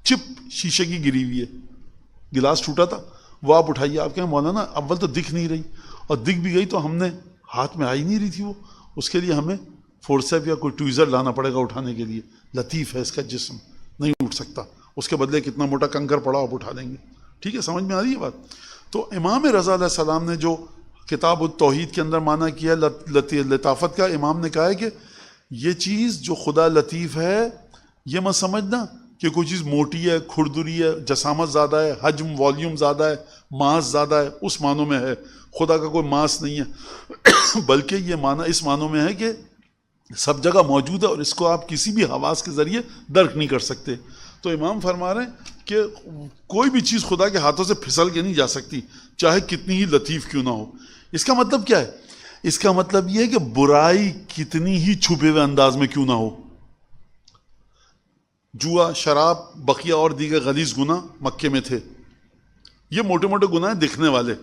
چپ شیشے کی گری ہوئی ہے، گلاس ٹوٹا تھا، وہ آپ اٹھائیے. آپ کہیں مولانا اول تو دکھ نہیں رہی، اور دکھ بھی گئی تو ہم نے ہاتھ میں آئی نہیں رہی تھی وہ، اس کے لیے ہمیں فورسیپ یا کوئی ٹویزر لانا پڑے گا اٹھانے کے لیے. لطیف ہے اس کا جسم، نہیں اٹھ سکتا. اس کے بدلے کتنا موٹا کنکر پڑا آپ اٹھا لیں گے. ٹھیک ہے، سمجھ میں آ رہی ہے بات. تو امام رضا علیہ السلام نے جو کتاب التوحید کے اندر معنی کیا لطافت کا، امام نے کہا ہے کہ یہ چیز جو خدا لطیف ہے، یہ مت سمجھنا کہ کوئی چیز موٹی ہے، کھردری ہے، جسامت زیادہ ہے، حجم والیوم زیادہ ہے، ماس زیادہ ہے، اس معنوں میں ہے. خدا کا کوئی ماس نہیں ہے، بلکہ یہ معنی اس معنوں میں ہے کہ سب جگہ موجود ہے اور اس کو آپ کسی بھی حواس کے ذریعے درک نہیں کر سکتے. تو امام فرما رہے ہیں کہ کوئی بھی چیز خدا کے ہاتھوں سے پھسل کے نہیں جا سکتی، چاہے کتنی ہی لطیف کیوں نہ ہو. اس کا مطلب کیا ہے؟ اس کا مطلب یہ ہے کہ برائی کتنی ہی چھپے ہوئے انداز میں کیوں نہ ہو. جوا، شراب، بقیہ اور دیگر غلیظ گناہ مکے میں تھے. یہ موٹے موٹے گناہ ہیں دکھنے والے.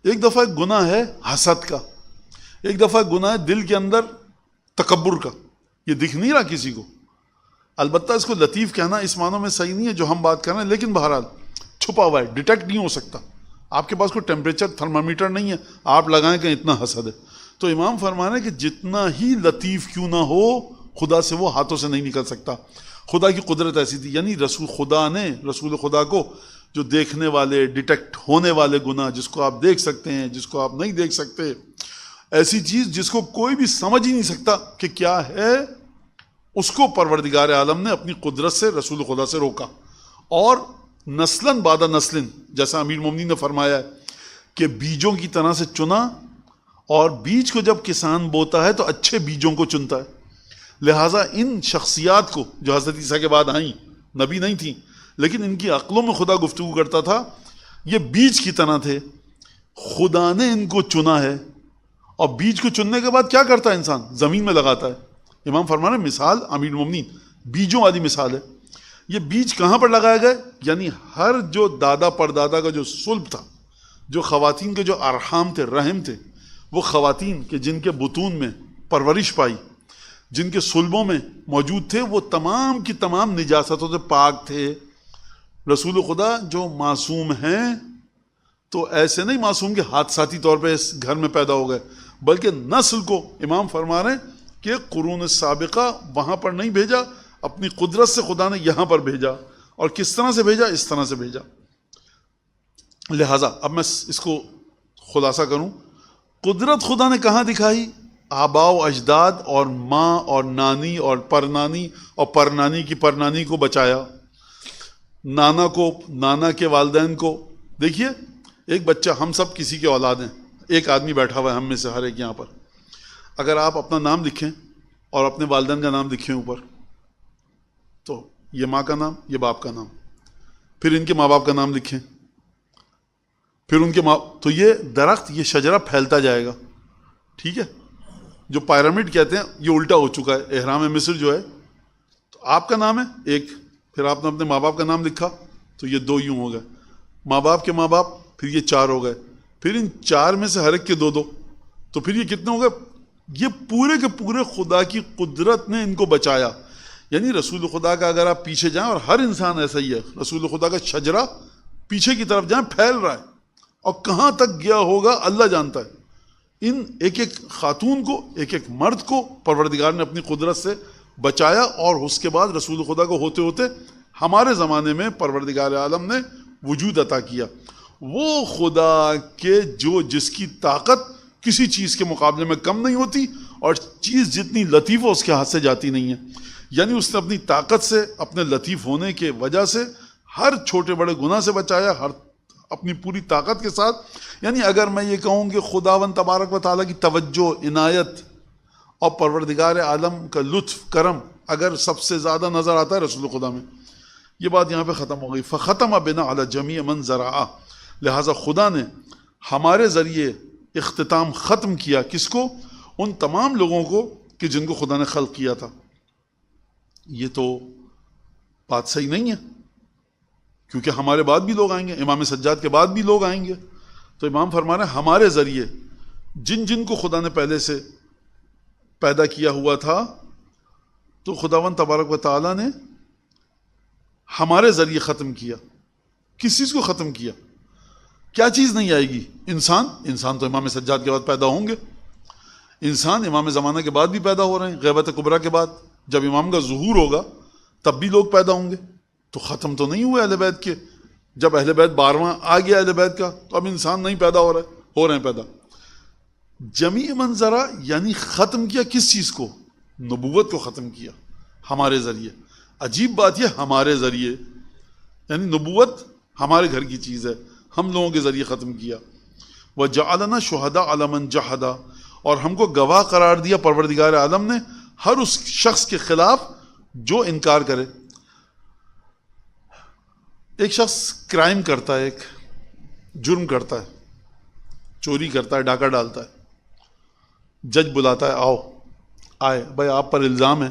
ایک دفعہ ایک گناہ ہے حسد کا، ایک دفعہ گناہ ہے دل کے اندر تکبر کا. یہ دکھ نہیں رہا کسی کو. البتہ اس کو لطیف کہنا اس معنوں میں صحیح نہیں ہے جو ہم بات کر رہے ہیں، لیکن بہرحال چھپا ہوا ہے، ڈیٹیکٹ نہیں ہو سکتا. آپ کے پاس کوئی ٹیمپریچر تھرمامیٹر نہیں ہے آپ لگائیں کہ اتنا حسد ہے. تو امام فرما رہے ہیں کہ جتنا ہی لطیف کیوں نہ ہو، خدا سے وہ ہاتھوں سے نہیں نکل سکتا. خدا کی قدرت ایسی تھی، یعنی رسول خدا کو جو دیکھنے والے، ڈیٹیکٹ ہونے والے گناہ، جس کو آپ دیکھ سکتے ہیں، جس کو آپ نہیں دیکھ سکتے، ایسی چیز جس کو کوئی بھی سمجھ ہی نہیں سکتا کہ کیا ہے، اس کو پروردگار عالم نے اپنی قدرت سے رسول خدا سے روکا. اور نسلاً بعد نسلاً، جیسا امیر المومنین نے فرمایا ہے کہ بیجوں کی طرح سے چنا، اور بیج کو جب کسان بوتا ہے تو اچھے بیجوں کو چنتا ہے. لہٰذا ان شخصیات کو جو حضرت عیسیٰ کے بعد آئیں، نبی نہیں تھیں لیکن ان کی عقلوں میں خدا گفتگو کرتا تھا، یہ بیج کی طرح تھے، خدا نے ان کو چنا ہے. اور بیج کو چننے کے بعد کیا کرتا ہے انسان؟ زمین میں لگاتا ہے. امام فرما رہے ہیں مثال امیر المومنین بیجوں والی مثال ہے. یہ بیج کہاں پر لگائے گئے؟ یعنی ہر جو دادا پردادا کا جو صلب تھا، جو خواتین کے جو ارحام تھے، رحم تھے، وہ خواتین کہ جن کے بطون میں پرورش پائی، جن کے صلبوں میں موجود تھے، وہ تمام کی تمام نجاستوں سے پاک تھے. رسول خدا جو معصوم ہیں، تو ایسے نہیں معصوم کہ حادثاتی طور پہ اس گھر میں پیدا ہو گئے، بلکہ نسل کو امام فرما رہے ہیں کہ قرون سابقہ وہاں پر نہیں بھیجا، اپنی قدرت سے خدا نے یہاں پر بھیجا. اور کس طرح سے بھیجا؟ اس طرح سے بھیجا. لہٰذا اب میں اس کو خلاصہ کروں، قدرت خدا نے کہاں دکھائی؟ آبا و اجداد اور ماں اور نانی اور پرنانی اور پرنانی کی پرنانی کو بچایا، نانا کو، نانا کے والدین کو. دیکھیے ایک بچہ، ہم سب کسی کے اولاد ہیں، ایک آدمی بیٹھا ہوا ہے ہم میں سے ہر ایک یہاں پر. اگر آپ اپنا نام لکھیں اور اپنے والدین کا نام لکھیں اوپر، تو یہ ماں کا نام، یہ باپ کا نام، پھر ان کے ماں باپ کا نام لکھیں، پھر ان کے تو یہ درخت، یہ شجرہ پھیلتا جائے گا. ٹھیک ہے، جو پیرامڈ کہتے ہیں یہ الٹا ہو چکا ہے. احرام مصر جو ہے تو آپ کا نام ہے ایک، پھر آپ نے اپنے ماں باپ کا نام لکھا تو یہ 2 یوں ہو گئے، ماں باپ کے ماں باپ پھر یہ 4 ہو گئے، پھر ان 4 میں سے ہر ایک کے 2 تو پھر یہ کتنے ہو گئے؟ یہ پورے کے پورے خدا کی قدرت نے ان کو بچایا. یعنی رسول خدا کا اگر آپ پیچھے جائیں، اور ہر انسان ایسا ہی ہے، رسول خدا کا شجرہ پیچھے کی طرف جائیں پھیل رہا ہے، اور کہاں تک گیا ہوگا اللہ جانتا ہے. ان ایک ایک خاتون کو، ایک ایک مرد کو پروردگار نے اپنی قدرت سے بچایا، اور اس کے بعد رسول خدا کو ہوتے ہوتے ہمارے زمانے میں پروردگار عالم نے وجود عطا کیا. وہ خدا کے جس کی طاقت کسی چیز کے مقابلے میں کم نہیں ہوتی، اور چیز جتنی لطیف ہو اس کے ہاتھ سے جاتی نہیں ہے. یعنی اس نے اپنی طاقت سے، اپنے لطیف ہونے کے وجہ سے ہر چھوٹے بڑے گناہ سے بچایا، ہر اپنی پوری طاقت کے ساتھ. یعنی اگر میں یہ کہوں کہ خداوند تبارک و تعالیٰ کی توجہ، عنایت اور پروردگار عالم کا لطف کرم اگر سب سے زیادہ نظر آتا ہے رسول خدا میں. یہ بات یہاں پہ ختم ہو گئی. فختم بنا علی جمیع من زرعہ، لہٰذا خدا نے ہمارے ذریعے اختتام ختم کیا. کس کو؟ ان تمام لوگوں کو کہ جن کو خدا نے خلق کیا تھا. یہ تو بات صحیح نہیں ہے، کیونکہ ہمارے بعد بھی لوگ آئیں گے، امام سجاد کے بعد بھی لوگ آئیں گے. تو امام فرما رہے ہیں ہمارے ذریعے جن جن کو خدا نے پہلے سے پیدا کیا ہوا تھا، تو خداوند تبارک و تعالیٰ نے ہمارے ذریعے ختم کیا. کس چیز کو ختم کیا؟ کیا چیز نہیں آئے گی؟ انسان تو امام سجاد کے بعد پیدا ہوں گے. انسان امام زمانہ کے بعد بھی پیدا ہو رہے ہیں، غیبت کبریٰ کے بعد جب امام کا ظہور ہوگا تب بھی لوگ پیدا ہوں گے. تو ختم تو نہیں ہوئے اہل بیت کے. جب اہل بیت 12واں آ گیا اہل بیت کا تو اب انسان نہیں پیدا ہو رہے ہیں پیدا. جمیع من ذرا یعنی ختم کیا کس چیز کو؟ نبوت کو ختم کیا ہمارے ذریعے. عجیب بات یہ، ہمارے ذریعے یعنی نبوت ہمارے گھر کی چیز ہے، ہم لوگوں کے ذریعے ختم کیا. وَجَعَلَنَا شُهَدَاءَ عَلَى مَنْ جَحَدَ، اور ہم کو گواہ قرار دیا پروردگار عالم نے ہر اس شخص کے خلاف جو انکار کرے. ایک شخص کرائم کرتا ہے، ایک جرم کرتا ہے، چوری کرتا ہے، ڈاکہ ڈالتا ہے. جج بلاتا ہے، آئے بھائی آپ پر الزام ہے،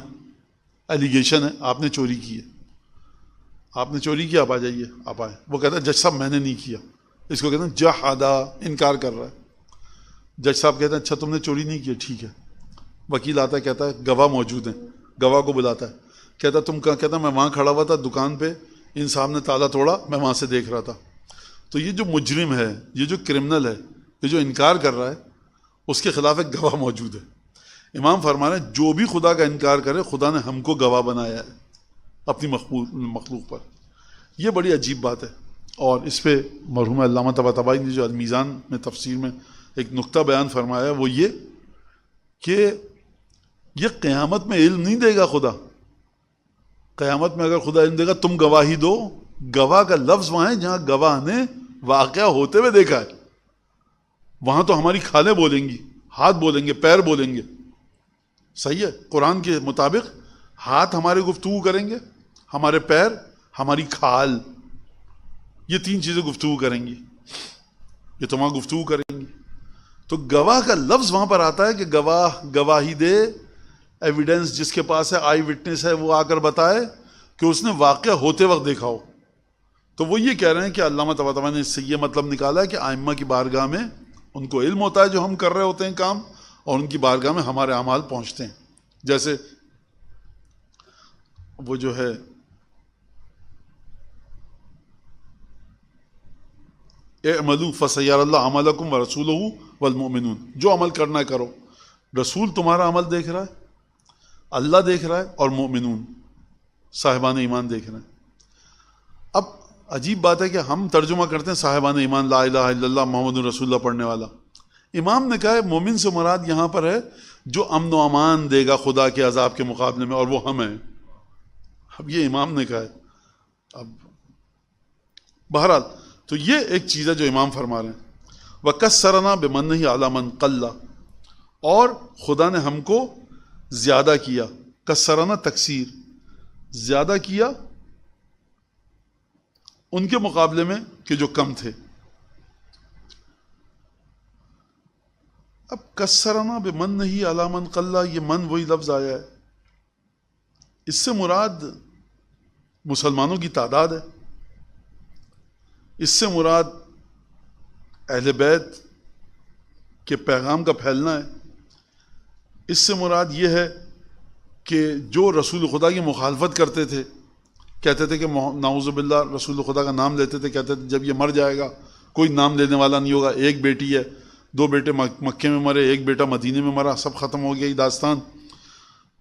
ایلیگیشن ہے، آپ نے چوری کی ہے، آپ نے چوری کیا، آپ آ جائیے. آپ آئے. وہ کہتا ہے جج صاحب میں نے نہیں کیا. اس کو کہتے ہیں جحدا، انکار کر رہا ہے. جج صاحب کہتے ہیں اچھا تم نے چوری نہیں کی، ٹھیک ہے. وکیل آتا ہے، کہتا ہے گواہ موجود ہیں، گواہ کو بلاتا ہے. کہتا تم کہاں؟ کہتا میں وہاں کھڑا ہوا تھا دکان پہ، ان صاحب نے تالا توڑا، میں وہاں سے دیکھ رہا تھا. تو یہ جو مجرم ہے، یہ جو کرمنل ہے، یہ جو انکار کر رہا ہے، اس کے خلاف ایک گواہ موجود ہے. امام فرما رہے ہیں جو بھی خدا کا انکار کرے خدا نے ہم کو گواہ بنایا ہے اپنی مخلوق پر. یہ بڑی عجیب بات ہے. اور اس پہ مرحوم علامہ طباطبائی نے جو المیزان میں تفسیر میں ایک نقطہ بیان فرمایا ہے وہ یہ کہ یہ قیامت میں علم نہیں دے گا خدا. قیامت میں اگر خدا علم دے گا تم گواہی دو، گواہ کا لفظ وہاں ہے جہاں گواہ نے واقعہ ہوتے ہوئے دیکھا ہے. وہاں تو ہماری کھالیں بولیں گی، ہاتھ بولیں گے، پیر بولیں گے. صحیح ہے، قرآن کے مطابق ہاتھ ہمارے گفتگو کریں گے، ہمارے پیر، ہماری کھال، یہ 3 چیزیں گفتگو کریں گی. یہ تو وہاں گفتگو کریں گی. تو گواہ کا لفظ وہاں پر آتا ہے کہ گواہی دے، ایویڈنس جس کے پاس ہے، آئی وٹنس ہے، وہ آ کر بتائے کہ اس نے واقعہ ہوتے وقت دیکھا ہو. تو وہ یہ کہہ رہے ہیں کہ علامہ طباطبائی نے اس سے یہ مطلب نکالا ہے کہ ائمہ کی بارگاہ میں ان کو علم ہوتا ہے جو ہم کر رہے ہوتے ہیں کام، اور ان کی بارگاہ میں ہمارے اعمال پہنچتے ہیں. جیسے وہ جو ہے اعملوا فسیری اللہ عملکم ورسولہ والمؤمنون، جو عمل کرنا ہے کرو. رسول تمہارا عمل دیکھ رہا ہے، اللہ دیکھ رہا ہے، اور مومنون صاحبان ایمان دیکھ رہے ہیں. اب عجیب بات ہے کہ ہم ترجمہ کرتے ہیں صاحبان ایمان لا الہ الا اللہ محمد رسول اللہ پڑھنے والا. امام نے کہا ہے مومن سے مراد یہاں پر ہے جو امن و امان دے گا خدا کے عذاب کے مقابلے میں، اور وہ ہم ہیں. اب یہ امام نے کہا ہے. اب بہرحال تو یہ ایک چیز ہے جو امام فرما رہے ہیں. وَكَسَّرَنَا بِمَنِّهِ عَلَى مَنْ قَلَّ، اور خدا نے ہم کو زیادہ کیا. کسرنا تکثیر، زیادہ کیا ان کے مقابلے میں کہ جو کم تھے. اب کسرنا بے من نہیں علامن قلّہ، یہ من وہی لفظ آیا ہے، اس سے مراد مسلمانوں کی تعداد ہے، اس سے مراد اہل بیت کے پیغام کا پھیلنا ہے، اس سے مراد یہ ہے کہ جو رسول خدا کی مخالفت کرتے تھے، کہتے تھے کہ نعوذ باللہ رسول خدا کا نام لیتے تھے، کہتے تھے جب یہ مر جائے گا کوئی نام لینے والا نہیں ہوگا، ایک بیٹی ہے، 2 بیٹے مکے میں مرے، 1 بیٹا مدینے میں مرا، سب ختم ہو گیا یہ داستان۔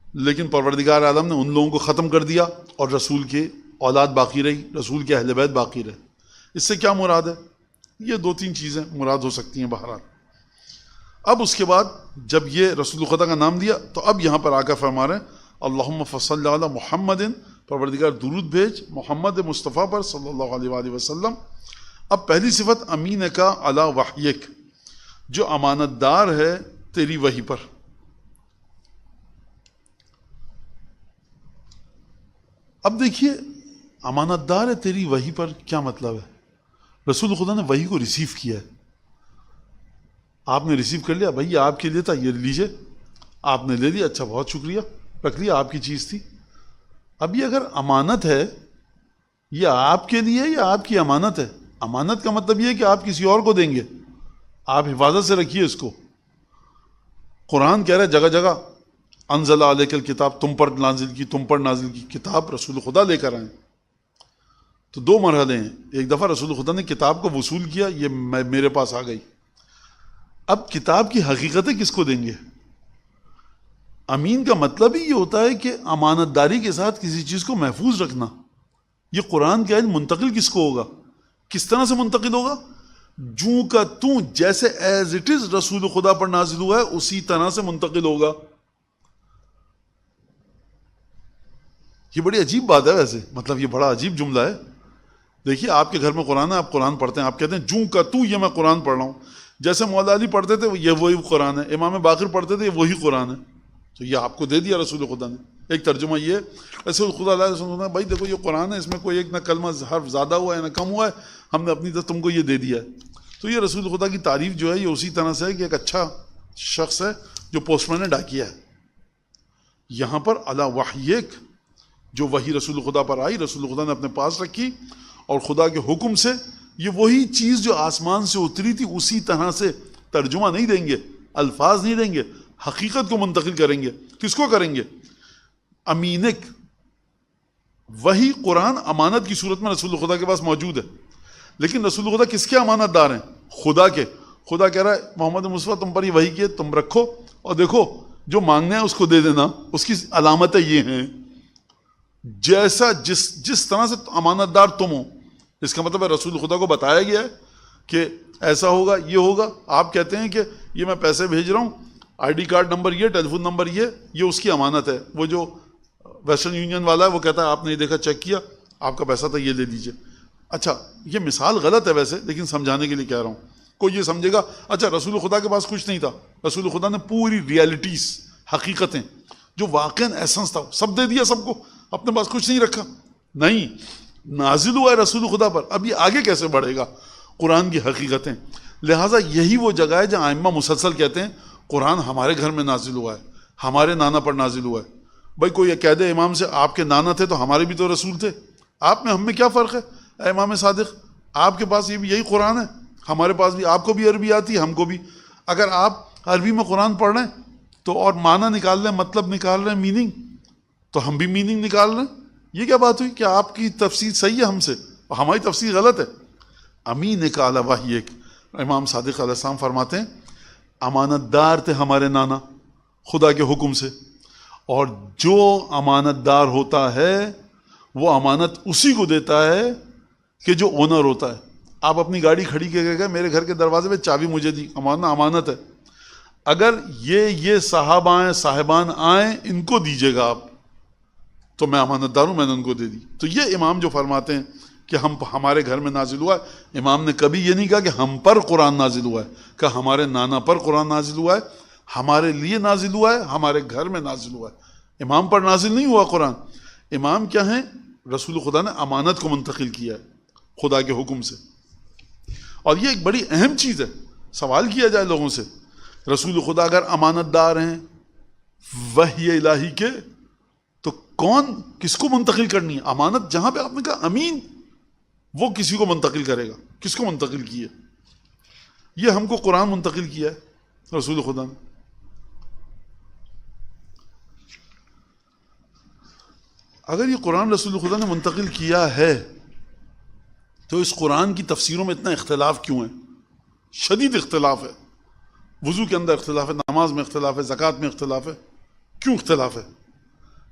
لیکن پروردگار عالم نے ان لوگوں کو ختم کر دیا اور رسول کی اولاد باقی رہی، رسول کے اہل بیت باقی رہے۔ اس سے کیا مراد ہے؟ یہ 2-3 چیزیں مراد ہو سکتی ہیں بہرحال۔ اب اس کے بعد جب یہ رسول خدا کا نام دیا تو اب یہاں پر آ کر فرما رہے ہیں اللہم فصل علی محمد، پروردگار درود بھیج محمد مصطفیٰ پر صلی اللہ علیہ وآلہ وسلم۔ اب پہلی صفت امین کا علی وحیک، جو امانت دار ہے تیری وحی پر۔ اب دیکھیے امانت دار ہے تیری وحی پر کیا مطلب ہے؟ رسول خدا نے وحی کو ریسیو کیا ہے، آپ نے ریسیو کر لیا، بھائی آپ کے لیے تھا، یہ لیجئے، آپ نے لے لیا، اچھا بہت شکریہ، رکھ لیا، آپ کی چیز تھی۔ اب یہ اگر امانت ہے، یہ آپ کے لیے یا آپ کی امانت ہے؟ امانت کا مطلب یہ ہے کہ آپ کسی اور کو دیں گے، آپ حفاظت سے رکھیے اس کو۔ قرآن کہہ رہا ہے جگہ جگہ انزل علیک الکتاب، تم پر نازل کی کتاب رسول خدا لے کر آئیں۔ تو 2 مرحلے ہیں، ایک دفعہ رسول خدا نے کتاب کو وصول کیا، یہ میرے پاس آ گئی، اب کتاب کی حقیقتیں کس کو دیں گے؟ امین کا مطلب ہی یہ ہوتا ہے کہ امانت داری کے ساتھ کسی چیز کو محفوظ رکھنا۔ یہ قرآن کا علم منتقل کس کو ہوگا؟ کس طرح سے منتقل ہوگا؟ جوں کا توں، جیسے ایز اٹ از رسول خدا پر نازل ہوا ہے اسی طرح سے منتقل ہوگا۔ یہ بڑی عجیب بات ہے، ویسے مطلب یہ بڑا عجیب جملہ ہے۔ دیکھیے آپ کے گھر میں قرآن ہے، آپ قرآن پڑھتے ہیں، آپ کہتے ہیں جوں کا تو، یہ میں قرآن پڑھ رہا ہوں، جیسے مولا علی پڑھتے تھے یہ وہی قرآن ہے، امام باقر پڑھتے تھے یہ وہی قرآن ہے، تو یہ آپ کو دے دیا رسول خدا نے۔ ایک ترجمہ یہ ہے رسول خدا علیہ وسلم نے، بھائی دیکھو یہ قرآن ہے، اس میں کوئی ایک نہ کلمہ حرف زیادہ ہوا ہے نہ کم ہوا ہے، ہم نے اپنی طرف تم کو یہ دے دیا ہے۔ تو یہ رسول خدا کی تعریف جو ہے یہ اسی طرح سے ہے کہ ایک اچھا شخص ہے جو پوسٹ مین نے ڈاکیا ہے۔ یہاں پر علی وحیک، جو وحی رسول خدا پر آئی، رسول خدا نے اپنے پاس رکھی، اور خدا کے حکم سے یہ وہی چیز جو آسمان سے اتری تھی اسی طرح سے ترجمہ نہیں دیں گے، الفاظ نہیں دیں گے، حقیقت کو منتقل کریں گے۔ کس کو کریں گے؟ امینک، وہی قرآن امانت کی صورت میں رسول خدا کے پاس موجود ہے، لیکن رسول خدا کس کے امانت دار ہیں؟ خدا کے۔ خدا کہہ رہا ہے محمد مصطفیٰ تم پر یہ وحی کیے، تم رکھو اور دیکھو جو مانگنا ہے اس کو دے دینا، اس کی علامتیں یہ ہیں، جیسا جس طرح سے امانت دار تم ہو۔ اس کا مطلب ہے رسول خدا کو بتایا گیا ہے کہ ایسا ہوگا، یہ ہوگا۔ آپ کہتے ہیں کہ یہ میں پیسے بھیج رہا ہوں، آئی ڈی کارڈ نمبر یہ، ٹیلی فون نمبر یہ اس کی امانت ہے۔ وہ جو ویسٹرن یونین والا ہے وہ کہتا ہے آپ نہیں دیکھا، چیک کیا، آپ کا پیسہ تھا، یہ لے لیجئے۔ اچھا یہ مثال غلط ہے ویسے، لیکن سمجھانے کے لیے کہہ رہا ہوں۔ کوئی یہ سمجھے گا اچھا رسول خدا کے پاس کچھ نہیں تھا، رسول خدا نے پوری ریالٹیز، حقیقتیں جو واقعاً ایسنس تھا سب دے دیا سب کو، اپنے پاس کچھ نہیں رکھا۔ نہیں، نازل ہوا ہے رسول خدا پر، اب یہ آگے کیسے بڑھے گا؟ قرآن کی حقیقتیں۔ لہٰذا یہی وہ جگہ ہے جہاں ائمہ مسلسل کہتے ہیں قرآن ہمارے گھر میں نازل ہوا ہے، ہمارے نانا پر نازل ہوا ہے۔ بھائی کوئی یہ کہہ دے امام سے آپ کے نانا تھے تو ہمارے بھی تو رسول تھے، آپ میں ہم میں کیا فرق ہے؟ اے امام صادق آپ کے پاس یہ بھی یہی قرآن ہے، ہمارے پاس بھی، آپ کو بھی عربی آتی ہے ہم کو بھی۔ اگر آپ عربی میں قرآن پڑھ رہے ہیں تو اور معنی نکال رہے ہیں، مطلب نکال رہے ہیں، میننگ، تو ہم بھی میننگ نکال رہے ہیں۔ یہ کیا بات ہوئی کہ آپ کی تفسیر صحیح ہے ہم سے اور ہماری تفسیر غلط ہے؟ امین کا علی وحیک، امام صادق علیہ السلام فرماتے ہیں امانت دار تھے ہمارے نانا خدا کے حکم سے، اور جو امانت دار ہوتا ہے وہ امانت اسی کو دیتا ہے کہ جو اونر ہوتا ہے۔ آپ اپنی گاڑی کھڑی کے گئے میرے گھر کے دروازے پہ چابی مجھے دی، امانت ہے، اگر یہ صاحب آئیں صاحبان آئیں ان کو دیجیے گا آپ، تو میں امانت دار ہوں، میں نے ان کو دے دی۔ تو یہ امام جو فرماتے ہیں کہ ہمارے گھر میں نازل ہوا ہے، امام نے کبھی یہ نہیں کہا کہ ہم پر قرآن نازل ہوا ہے، کہ ہمارے نانا پر قرآن نازل ہوا ہے، ہمارے لیے نازل ہوا ہے، ہمارے گھر میں نازل ہوا ہے۔ امام پر نازل نہیں ہوا قرآن۔ امام کیا ہیں؟ رسول خدا نے امانت کو منتقل کیا ہے خدا کے حکم سے۔ اور یہ ایک بڑی اہم چیز ہے، سوال کیا جائے لوگوں سے رسول خدا اگر امانت دار ہیں وحی الہی کے تو کون کس کو منتقل کرنی ہے امانت؟ جہاں پہ آپ نے کہا امین، وہ کسی کو منتقل کرے گا. کس کو منتقل کی ہے؟ یہ ہم کو قرآن منتقل کیا ہے رسول خدا نے. اگر یہ قرآن رسول خدا نے منتقل کیا ہے تو اس قرآن کی تفسیروں میں اتنا اختلاف کیوں ہے؟ شدید اختلاف ہے. وضو کے اندر اختلاف ہے، نماز میں اختلاف ہے، زکوٰۃ میں اختلاف ہے. کیوں اختلاف ہے؟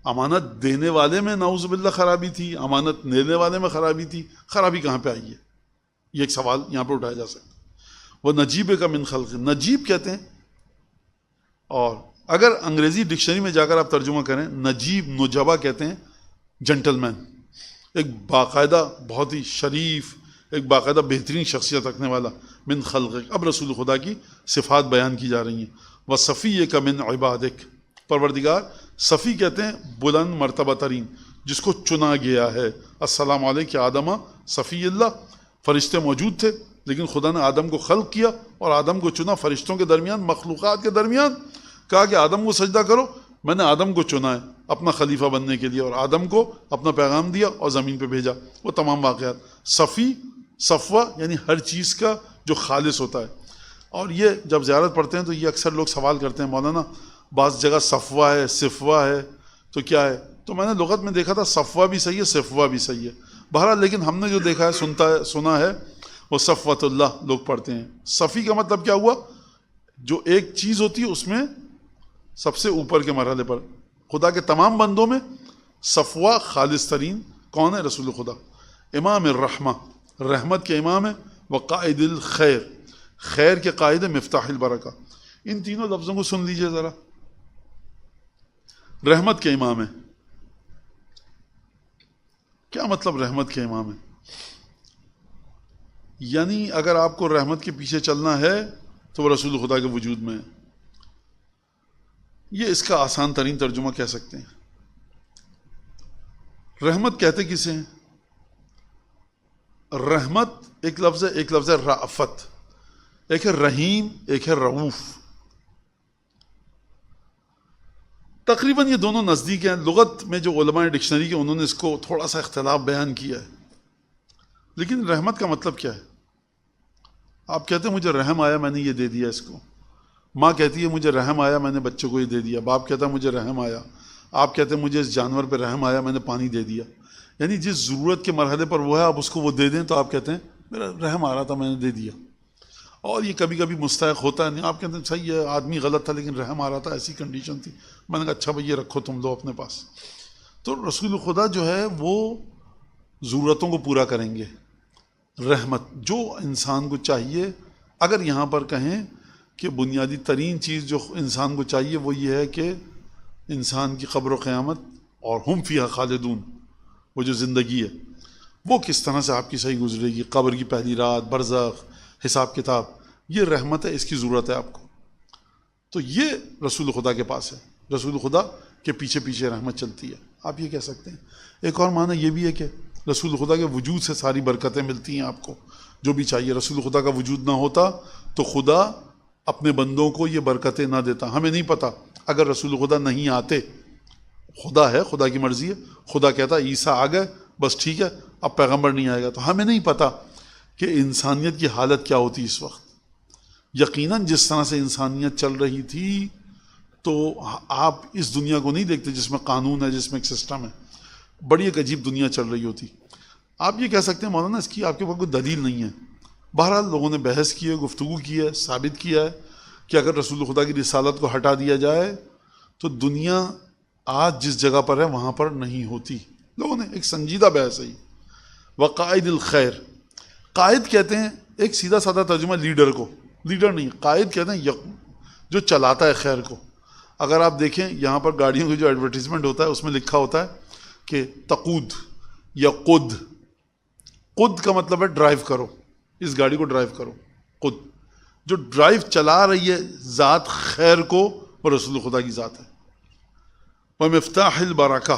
امانت دینے والے میں نعوذ باللہ خرابی تھی، امانت لینے والے میں خرابی تھی. خرابی کہاں پہ آئی ہے؟ یہ ایک سوال یہاں پہ اٹھایا جا سکتا ہے. وہ نجیب کا من خلق، نجیب کہتے ہیں. اور اگر انگریزی ڈکشنری میں جا کر آپ ترجمہ کریں، نجیب نجبہ کہتے ہیں جنٹل مین، ایک باقاعدہ بہت ہی شریف، ایک باقاعدہ بہترین شخصیت رکھنے والا. من خلق، اب رسول خدا کی صفات بیان کی جا رہی ہیں. وہ صفی کا من عبادک، پروردگار صفی کہتے ہیں بلند مرتبہ ترین، جس کو چنا گیا ہے. السلام علیک آدم صفی اللہ، فرشتے موجود تھے لیکن خدا نے آدم کو خلق کیا اور آدم کو چنا. فرشتوں کے درمیان، مخلوقات کے درمیان کہا کہ آدم کو سجدہ کرو. میں نے آدم کو چنا ہے اپنا خلیفہ بننے کے لیے اور آدم کو اپنا پیغام دیا اور زمین پہ بھیجا. وہ تمام واقعات. صفی، صفوہ یعنی ہر چیز کا جو خالص ہوتا ہے. اور یہ جب زیارت پڑھتے ہیں تو یہ اکثر لوگ سوال کرتے ہیں مولانا بعض جگہ صفوہ ہے صفوہ ہے تو کیا ہے؟ تو میں نے لغت میں دیکھا تھا صفوہ بھی صحیح ہے صفوہ بھی صحیح ہے. بہرحال لیکن ہم نے جو دیکھا ہے سنا ہے وہ صفوۃ اللہ لوگ پڑھتے ہیں. صفی کا مطلب کیا ہوا؟ جو ایک چیز ہوتی ہے اس میں سب سے اوپر کے مرحلے پر. خدا کے تمام بندوں میں صفوہ خالص ترین کون ہے؟ رسول خدا. امام الرحمہ، رحمت کے امام ہے. وقائد الخیر، خیر کے قائد ہے. مفتاح البرکہ. ان تینوں لفظوں کو سن لیجئے ذرا. رحمت کے امام ہے. کیا مطلب رحمت کے امام ہے؟ یعنی اگر آپ کو رحمت کے پیچھے چلنا ہے تو وہ رسول خدا کے وجود میں ہے. یہ اس کا آسان ترین ترجمہ کہہ سکتے ہیں. رحمت کہتے کسے ہیں؟ رحمت ایک لفظ ہے، ایک لفظ ہے رافت. ایک ہے رحیم، ایک ہے رعوف. تقریباً یہ دونوں نزدیک ہیں. لغت میں جو علماء ڈکشنری کے انہوں نے اس کو تھوڑا سا اختلاف بیان کیا ہے. لیکن رحمت کا مطلب کیا ہے؟ آپ کہتے ہیں مجھے رحم آیا میں نے یہ دے دیا اس کو. ماں کہتی ہے مجھے رحم آیا میں نے بچوں کو یہ دے دیا. باپ کہتا ہے مجھے رحم آیا. آپ کہتے ہیں مجھے اس جانور پہ رحم آیا میں نے پانی دے دیا. یعنی جس ضرورت کے مرحلے پر وہ ہے آپ اس کو وہ دے دیں تو آپ کہتے ہیں میرا رحم آ رہا تھا میں نے دے دیا. اور یہ کبھی کبھی مستحق ہوتا ہے نہیں. آپ کہتے ہیں صحیح ہے آدمی غلط تھا لیکن رحم آ رہا تھا ایسی کنڈیشن تھی. میں نے کہا اچھا بھائی یہ رکھو تم لو اپنے پاس. تو رسول خدا جو ہے وہ ضرورتوں کو پورا کریں گے. رحمت جو انسان کو چاہیے، اگر یہاں پر کہیں کہ بنیادی ترین چیز جو انسان کو چاہیے وہ یہ ہے کہ انسان کی قبر و قیامت اور ہم فیہا خالدون، وہ جو زندگی ہے وہ کس طرح سے آپ کی صحیح گزرے گی. قبر کی پہلی رات، برزخ، حساب کتاب، یہ رحمت ہے، اس کی ضرورت ہے آپ کو. تو یہ رسول خدا کے پاس ہے. رسول خدا کے پیچھے پیچھے رحمت چلتی ہے. آپ یہ کہہ سکتے ہیں. ایک اور معنی یہ بھی ہے کہ رسول خدا کے وجود سے ساری برکتیں ملتی ہیں آپ کو جو بھی چاہیے. رسول خدا کا وجود نہ ہوتا تو خدا اپنے بندوں کو یہ برکتیں نہ دیتا. ہمیں نہیں پتہ اگر رسول خدا نہیں آتے، خدا ہے، خدا کی مرضی ہے، خدا کہتا عیسیٰ آ گئے بس ٹھیک ہے اب پیغمبر نہیں آئے گا، تو ہمیں نہیں پتہ کہ انسانیت کی حالت کیا ہوتی اس وقت. یقیناً جس طرح سے انسانیت چل رہی تھی تو آپ اس دنیا کو نہیں دیکھتے جس میں قانون ہے، جس میں ایک سسٹم ہے. بڑی ایک عجیب دنیا چل رہی ہوتی. آپ یہ کہہ سکتے ہیں مولانا اس کی آپ کے پاس کوئی دلیل نہیں ہے. بہرحال لوگوں نے بحث کی ہے، گفتگو کی ہے، ثابت کیا ہے کہ اگر رسول خدا کی رسالت کو ہٹا دیا جائے تو دنیا آج جس جگہ پر ہے وہاں پر نہیں ہوتی. لوگوں نے ایک سنجیدہ بحث ہے. وقائد الخیر، قائد کہتے ہیں ایک سیدھا سادہ ترجمہ لیڈر کو، لیڈر نہیں، قائد کہتے ہیں جو چلاتا ہے خیر کو. اگر آپ دیکھیں یہاں پر گاڑیوں کی جو ایڈورٹیزمنٹ ہوتا ہے اس میں لکھا ہوتا ہے کہ تقود یا قد. قد کا مطلب ہے ڈرائیو کرو، اس گاڑی کو ڈرائیو کرو. قد جو ڈرائیو چلا رہی ہے ذات خیر کو وہ رسول خدا کی ذات ہے. وہ مفتاح البرکہ،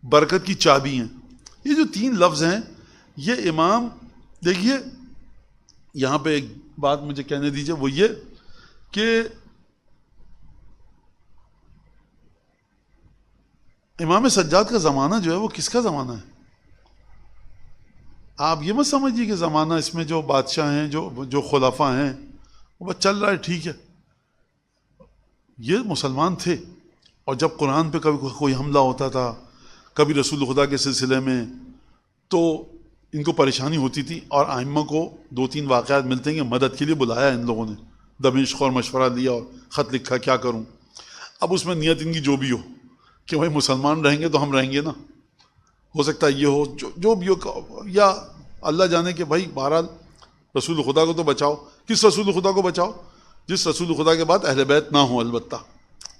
برکت کی چابی ہیں. یہ جو تین لفظ ہیں یہ امام دیکھیے یہاں پہ ایک بات مجھے کہنے دیجیے وہ یہ کہ امام سجاد کا زمانہ جو ہے وہ کس کا زمانہ ہے؟ آپ یہ مت سمجھیے کہ زمانہ اس میں جو بادشاہ ہیں جو خلفاء ہیں وہ بس چل رہا ہے ٹھیک ہے. یہ مسلمان تھے، اور جب قرآن پہ کبھی کوئی حملہ ہوتا تھا، کبھی رسول خدا کے سلسلے میں، تو ان کو پریشانی ہوتی تھی، اور ائمہ کو 2-3 واقعات ملتے ہیں کہ مدد کے لیے بلایا ان لوگوں نے دمشق، اور مشورہ لیا اور خط لکھا کیا کروں. اب اس میں نیت ان کی جو بھی ہو کہ بھائی مسلمان رہیں گے تو ہم رہیں گے نا، ہو سکتا ہے یہ ہو جو بھی ہو، یا اللہ جانے کہ بھائی بہرحال رسول خدا کو تو بچاؤ. کس رسول خدا کو بچاؤ؟ جس رسول خدا کے بعد اہل بیت نہ ہوں البتہ،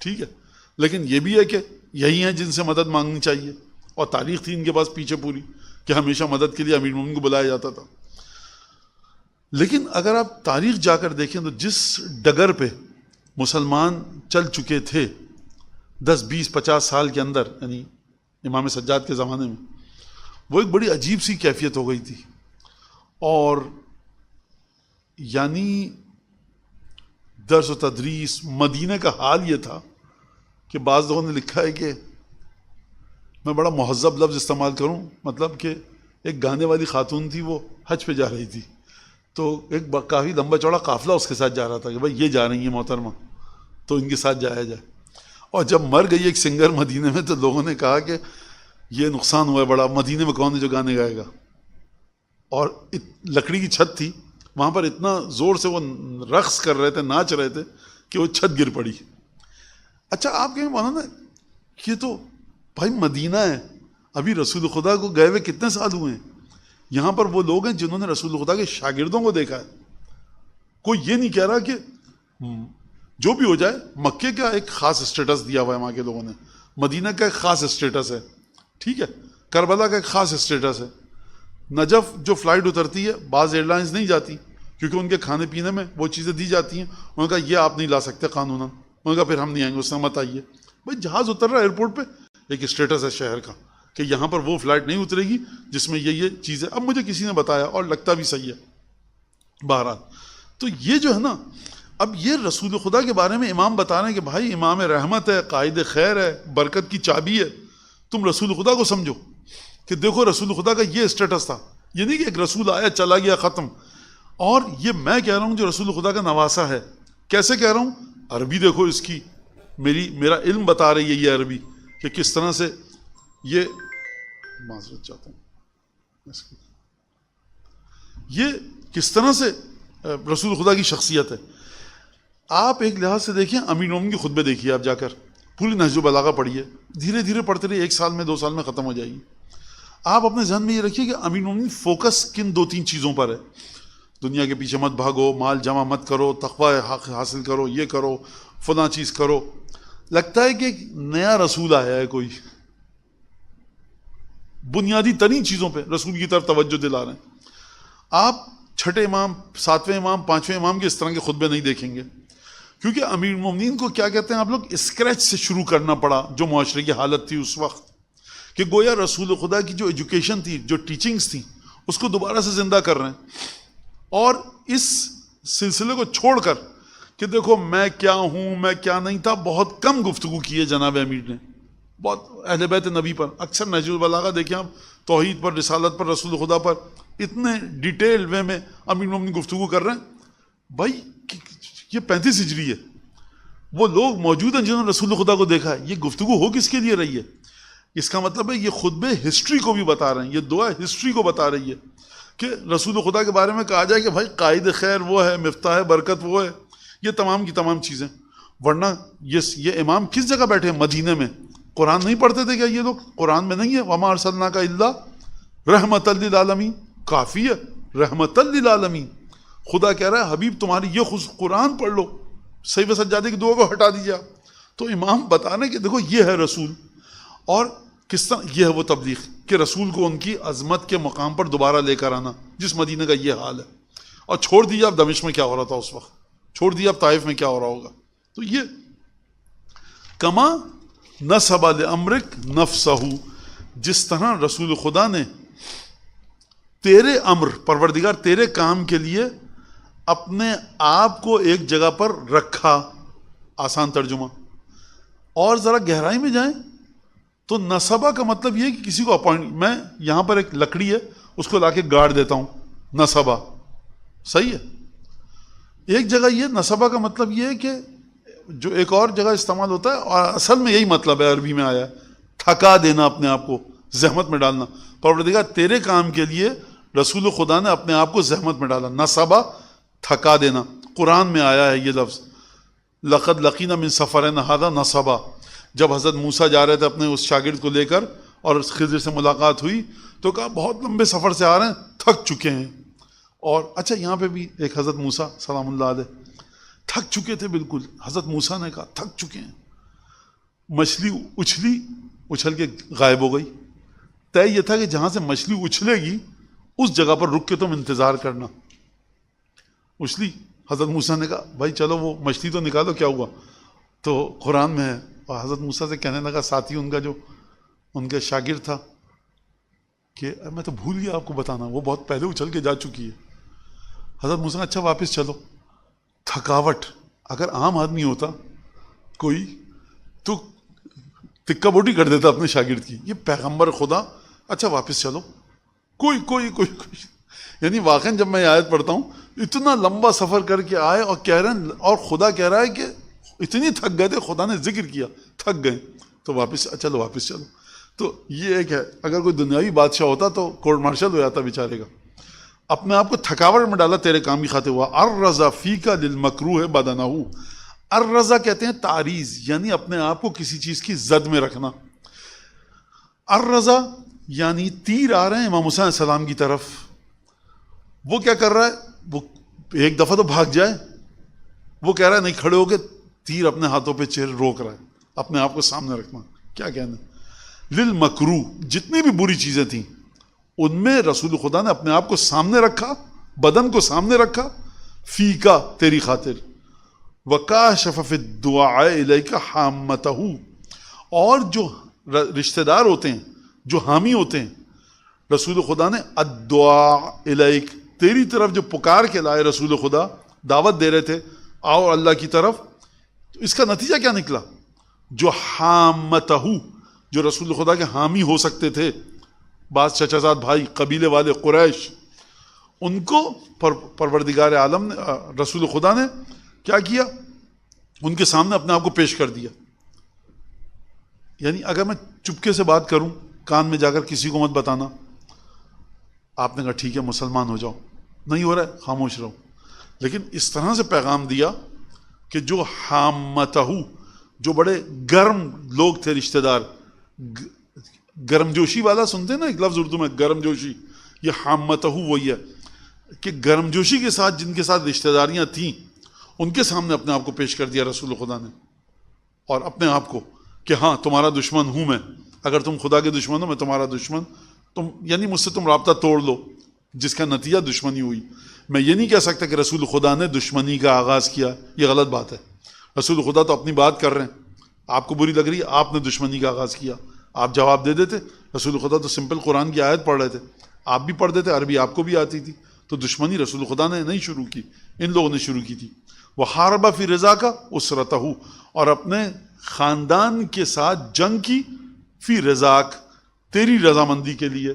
ٹھیک ہے. لیکن یہ بھی ہے کہ یہی ہیں جن سے مدد مانگنی چاہیے، اور تاریخ تھی ان کے پاس پیچھے پوری کہ ہمیشہ مدد کے لیے امیر المومنین کو بلایا جاتا تھا. لیکن اگر آپ تاریخ جا کر دیکھیں تو جس ڈگر پہ مسلمان چل چکے تھے 10-20-50 سال کے اندر، یعنی امام سجاد کے زمانے میں، وہ ایک بڑی عجیب سی کیفیت ہو گئی تھی. اور یعنی درس و تدریس مدینہ کا حال یہ تھا کہ بعض لوگوں نے لکھا ہے کہ میں بڑا مہذب لفظ استعمال کروں، مطلب کہ ایک گانے والی خاتون تھی، وہ حج پہ جا رہی تھی، تو ایک کافی لمبا چوڑا قافلہ اس کے ساتھ جا رہا تھا کہ بھائی یہ جا رہی ہیں محترمہ، تو ان کے ساتھ جایا جائے. اور جب مر گئی ایک سنگر مدینے میں، تو لوگوں نے کہا کہ یہ نقصان ہوا ہے بڑا، مدینے میں کون ہے جو گانے گائے گا. اور لکڑی کی چھت تھی وہاں پر، اتنا زور سے وہ رقص کر رہے تھے، ناچ رہے تھے کہ وہ چھت گر پڑی. اچھا آپ کہیں مولانا یہ تو بھائی مدینہ ہے، ابھی رسول خدا کو گئے ہوئے کتنے سال ہوئے ہیں، یہاں پر وہ لوگ ہیں جنہوں نے رسول خدا کے شاگردوں کو دیکھا ہے. کوئی یہ نہیں کہہ رہا کہ جو بھی ہو جائے، مکے کا ایک خاص اسٹیٹس دیا ہوا ہے وہاں کے لوگوں نے، مدینہ کا ایک خاص اسٹیٹس ہے، ٹھیک ہے، کربلا کا ایک خاص اسٹیٹس ہے. نجف جو فلائٹ اترتی ہے، بعض ایئر لائنز نہیں جاتی کیونکہ ان کے کھانے پینے میں وہ چیزیں دی جاتی ہیں، انہوں نے کہا یہ آپ نہیں لا سکتے قانوناً، انہوں نے کہا پھر ہم نہیں آئیں گے، اس نے مت آئیے. بھائی جہاز اتر رہا ہے ایئرپورٹ پہ، ایک اسٹیٹس ہے شہر کا کہ یہاں پر وہ فلائٹ نہیں اترے گی جس میں یہ چیزیں، اب مجھے کسی نے بتایا اور لگتا بھی صحیح ہے بہرحال. تو یہ جو ہے نا، اب یہ رسول خدا کے بارے میں امام بتا رہے ہیں کہ بھائی امام رحمت ہے، قائد خیر ہے، برکت کی چابی ہے. تم رسول خدا کو سمجھو کہ دیکھو رسول خدا کا یہ اسٹیٹس تھا، یہ نہیں کہ ایک رسول آیا چلا گیا ختم. اور یہ میں کہہ رہا ہوں جو رسول خدا کا نواسا ہے. کیسے کہہ رہا ہوں؟ عربی دیکھو اس کی، میرا علم بتا رہی ہے یہ عربی کہ کس طرح سے یہ، معذرت چاہتا ہوں، یہ کس طرح سے رسول خدا کی شخصیت ہے. آپ ایک لحاظ سے دیکھیں، امیر المومنین کے خطبے دیکھیے، آپ جا کر پوری نہج البلاغہ پڑھیے، دھیرے دھیرے پڑھتے رہیے، 1 سال میں 2 سال میں ختم ہو جائے گی. آپ اپنے ذہن میں یہ رکھیے کہ امیر المومنین فوکس کن 2-3 چیزوں پر ہے. دنیا کے پیچھے مت بھاگو، مال جمع مت کرو، تقوی حاصل کرو، یہ کرو، فلاں چیز کرو. لگتا ہے کہ ایک نیا رسول آیا ہے کوئی، بنیادی ترین چیزوں پہ رسول کی طرف توجہ دلا رہے ہیں. آپ 6 امام، 7ویں امام، 5ویں امام کے اس طرح کے خطبے نہیں دیکھیں گے، کیونکہ امیر المومنین کو کیا کہتے ہیں آپ لوگ، اسکریچ سے شروع کرنا پڑا جو معاشرے کی حالت تھی اس وقت، کہ گویا رسول خدا کی جو ایجوکیشن تھی، جو ٹیچنگز تھیں، اس کو دوبارہ سے زندہ کر رہے ہیں. اور اس سلسلے کو چھوڑ کر کہ دیکھو میں کیا ہوں، میں کیا نہیں تھا، بہت کم گفتگو کی ہے جناب امیر نے بہت اہل بیت نبی پر. اکثر نہج البلاغہ دیکھیں آپ، توحید پر، رسالت پر، رسول خدا پر اتنے ڈیٹیل وے میں امیر المومنین گفتگو کر رہے ہیں. بھائی یہ 35 ہجری ہے، وہ لوگ موجود ہیں جنہوں نے رسول خدا کو دیکھا ہے. یہ گفتگو ہو کس کے لیے رہی ہے؟ اس کا مطلب ہے یہ خطبے ہسٹری کو بھی بتا رہے ہیں، یہ دعا ہسٹری کو بتا رہی ہے کہ رسول خدا کے بارے میں کہا جائے کہ بھائی قائد خیر وہ ہے، مفتاح برکت وہ ہے، یہ تمام کی تمام چیزیں. ورنہ یہ امام کس جگہ بیٹھے ہیں؟ مدینے میں. قرآن نہیں پڑھتے تھے کیا یہ لوگ؟ قرآن میں نہیں ہے وَمَا أَرْسَلْنَاكَ إِلَّا رَحْمَةً لِلْعَالَمِينَ؟ کافی ہے رحمةً لِلْعَالَمِينَ. خدا کہہ رہا ہے حبیب تمہاری یہ قرآن پڑھ لو، سیف سجادے کی دعا کو ہٹا دیجیے آپ. تو امام بتانے کہ دیکھو یہ ہے رسول، اور کس طرح یہ ہے وہ تبلیغ کہ رسول کو ان کی عظمت کے مقام پر دوبارہ لے کر آنا، جس مدینہ کا یہ حال ہے. اور چھوڑ دیجیے آپ دمشق میں کیا ہو رہا تھا اس وقت، چھوڑ دیجیے آپ طائف میں کیا ہو رہا ہوگا. تو یہ کما نصب لامرک نفسہ، جس طرح رسول خدا نے تیرے امر، پروردگار تیرے کام کے لیے اپنے آپ کو ایک جگہ پر رکھا. آسان ترجمہ. اور ذرا گہرائی میں جائیں تو نصبہ کا مطلب یہ کہ کسی کو اپوائنٹ، میں یہاں پر ایک لکڑی ہے اس کو لا کے گاڑ دیتا ہوں، نصبہ، صحیح ہے. ایک جگہ یہ نصبہ کا مطلب یہ ہے کہ جو ایک اور جگہ استعمال ہوتا ہے اور اصل میں یہی مطلب ہے، عربی میں آیا ہے، تھکا دینا اپنے آپ کو، زحمت میں ڈالنا. پروردگار تیرے کام کے لیے رسول خدا نے اپنے آپ کو زحمت میں ڈالا. نصبہ تھکا دینا. قرآن میں آیا ہے یہ لفظ، لقد لقینا من سفرنا ھذا نصبا. جب حضرت موسیٰ جا رہے تھے اپنے اس شاگرد کو لے کر اور خضر سے ملاقات ہوئی تو کہا بہت لمبے سفر سے آ رہے ہیں، تھک چکے ہیں. اور اچھا یہاں پہ بھی ایک حضرت موسیٰ سلام اللہ علیہ تھک چکے تھے بالکل. حضرت موسیٰ نے کہا تھک چکے ہیں. مچھلی اچھلی، اچھل کے غائب ہو گئی. طے یہ تھا کہ جہاں سے مچھلی اچھلے گی اس جگہ پر رک کے تم انتظار کرنا. اچھلی، حضرت موسیٰ نے کہا بھائی چلو وہ مچھلی تو نکالو، کیا ہوا؟ تو قرآن میں ہے، اور حضرت موسیٰ سے کہنے لگا ساتھی ان کا جو ان کے شاگرد تھا کہ میں تو بھول گیا آپ کو بتانا، وہ بہت پہلے اچھل کے جا چکی ہے. حضرت موسیٰ نے اچھا واپس چلو. تھکاوٹ، اگر عام آدمی ہوتا کوئی تو تکہ بوٹی کر دیتا اپنے شاگرد کی. یہ پیغمبر خدا، اچھا واپس چلو. کوئی کوئی کوئی کوئی یعنی واقعاً جب میں یہ آیت پڑھتا ہوں اتنا لمبا سفر کر کے آئے اور کہہ رہے ہیں، اور خدا کہہ رہا ہے کہ اتنی تھک گئے تھے، خدا نے ذکر کیا تھک گئے تو واپس چلو واپس چلو. تو یہ ایک ہے، اگر کوئی دنیاوی بادشاہ ہوتا تو کورٹ مارشل ہو جاتا بیچارے کا. اپنے آپ کو تھکاوٹ میں ڈالا تیرے کام کی خاطر. ہوا الرضا فیک للمکروہ بدنہ. الرضا کہتے ہیں تعریض، یعنی اپنے آپ کو کسی چیز کی زد میں رکھنا. الرضا یعنی تیر آ رہے ہیں امام حسین علیہ السلام کی طرف، وہ کیا کر رہا ہے؟ وہ ایک دفعہ تو بھاگ جائے، وہ کہہ رہا ہے نہیں، کھڑے ہو کے تیر اپنے ہاتھوں پہ چیر روک رہا ہے. اپنے آپ کو سامنے رکھنا، کیا کہنا. للمکروہ، جتنی بھی بری چیزیں تھیں ان میں رسول خدا نے اپنے آپ کو سامنے رکھا، بدن کو سامنے رکھا، فیکا تیری خاطر. وکاشف فی الدعاء الیک حامتہ، اور جو رشتہ دار ہوتے ہیں، جو حامی ہوتے ہیں، رسول خدا نے الدعاء الیک، تیری طرف جو پکار کے لائے رسول خدا، دعوت دے رہے تھے آؤ اللہ کی طرف. تو اس کا نتیجہ کیا نکلا؟ جو حامتہ، جو رسول خدا کے حامی ہو سکتے تھے، بعض چچا زاد بھائی، قبیلے والے قریش، ان کو پروردگار عالم نے، رسول خدا نے کیا کیا؟ ان کے سامنے اپنے آپ کو پیش کر دیا. یعنی اگر میں چپکے سے بات کروں، کان میں جا کر کسی کو مت بتانا، آپ نے کہا ٹھیک ہے مسلمان ہو جاؤ، نہیں ہو رہا ہے خاموش رہو. لیکن اس طرح سے پیغام دیا کہ جو حامتہ، جو بڑے گرم لوگ تھے رشتہ دار، گرم جوشی والا سنتے ہیں نا ایک لفظ اردو میں، گرم جوشی، یہ حامتہ وہی ہے کہ گرم جوشی کے ساتھ جن کے ساتھ رشتہ داریاں تھیں ان کے سامنے اپنے آپ کو پیش کر دیا رسول خدا نے، اور اپنے آپ کو کہ ہاں تمہارا دشمن ہوں میں، اگر تم خدا کے دشمن ہو میں تمہارا دشمن، تم یعنی مجھ سے تم رابطہ توڑ لو، جس کا نتیجہ دشمنی ہوئی. میں یہ نہیں کہہ سکتا کہ رسول خدا نے دشمنی کا آغاز کیا، یہ غلط بات ہے. رسول خدا تو اپنی بات کر رہے ہیں، آپ کو بری لگ رہی ہے، آپ نے دشمنی کا آغاز کیا، آپ جواب دے دیتے. رسول خدا تو سمپل قرآن کی آیت پڑھ رہے تھے، آپ بھی پڑھ دیتے، عربی آپ کو بھی آتی تھی. تو دشمنی رسول خدا نے نہیں شروع کی، ان لوگوں نے شروع کی تھی. وحارب فی رضاک اسرتہ، اور اپنے خاندان کے ساتھ جنگ کی، فی رضاک تیری رضامندی کے لیے.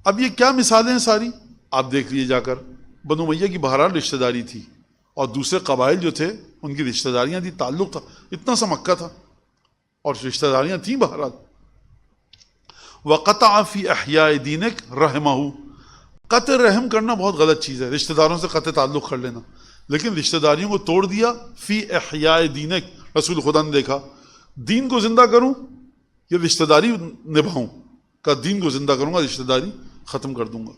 اب یہ کیا مثالیں ہیں ساری آپ دیکھ لیجیے جا کر. بنو امیہ کی بہرحال رشتہ داری تھی، اور دوسرے قبائل جو تھے ان کی رشتہ داریاں تھیں، تعلق تھا، اتنا سا مکہ تھا اور رشتہ داریاں تھیں بہرحال. وقطع فی احیاء دینک رحمہ، قطع رحم کرنا بہت غلط چیز ہے، رشتہ داروں سے قطع تعلق کر لینا، لیکن رشتہ داریوں کو توڑ دیا. فی احیاء دینک، رسول خدا نے دیکھا دین کو زندہ کروں یا رشتہ داری نبھاؤں، کا دین کو زندہ کروں گا، رشتہ داری ختم کر دوں گا.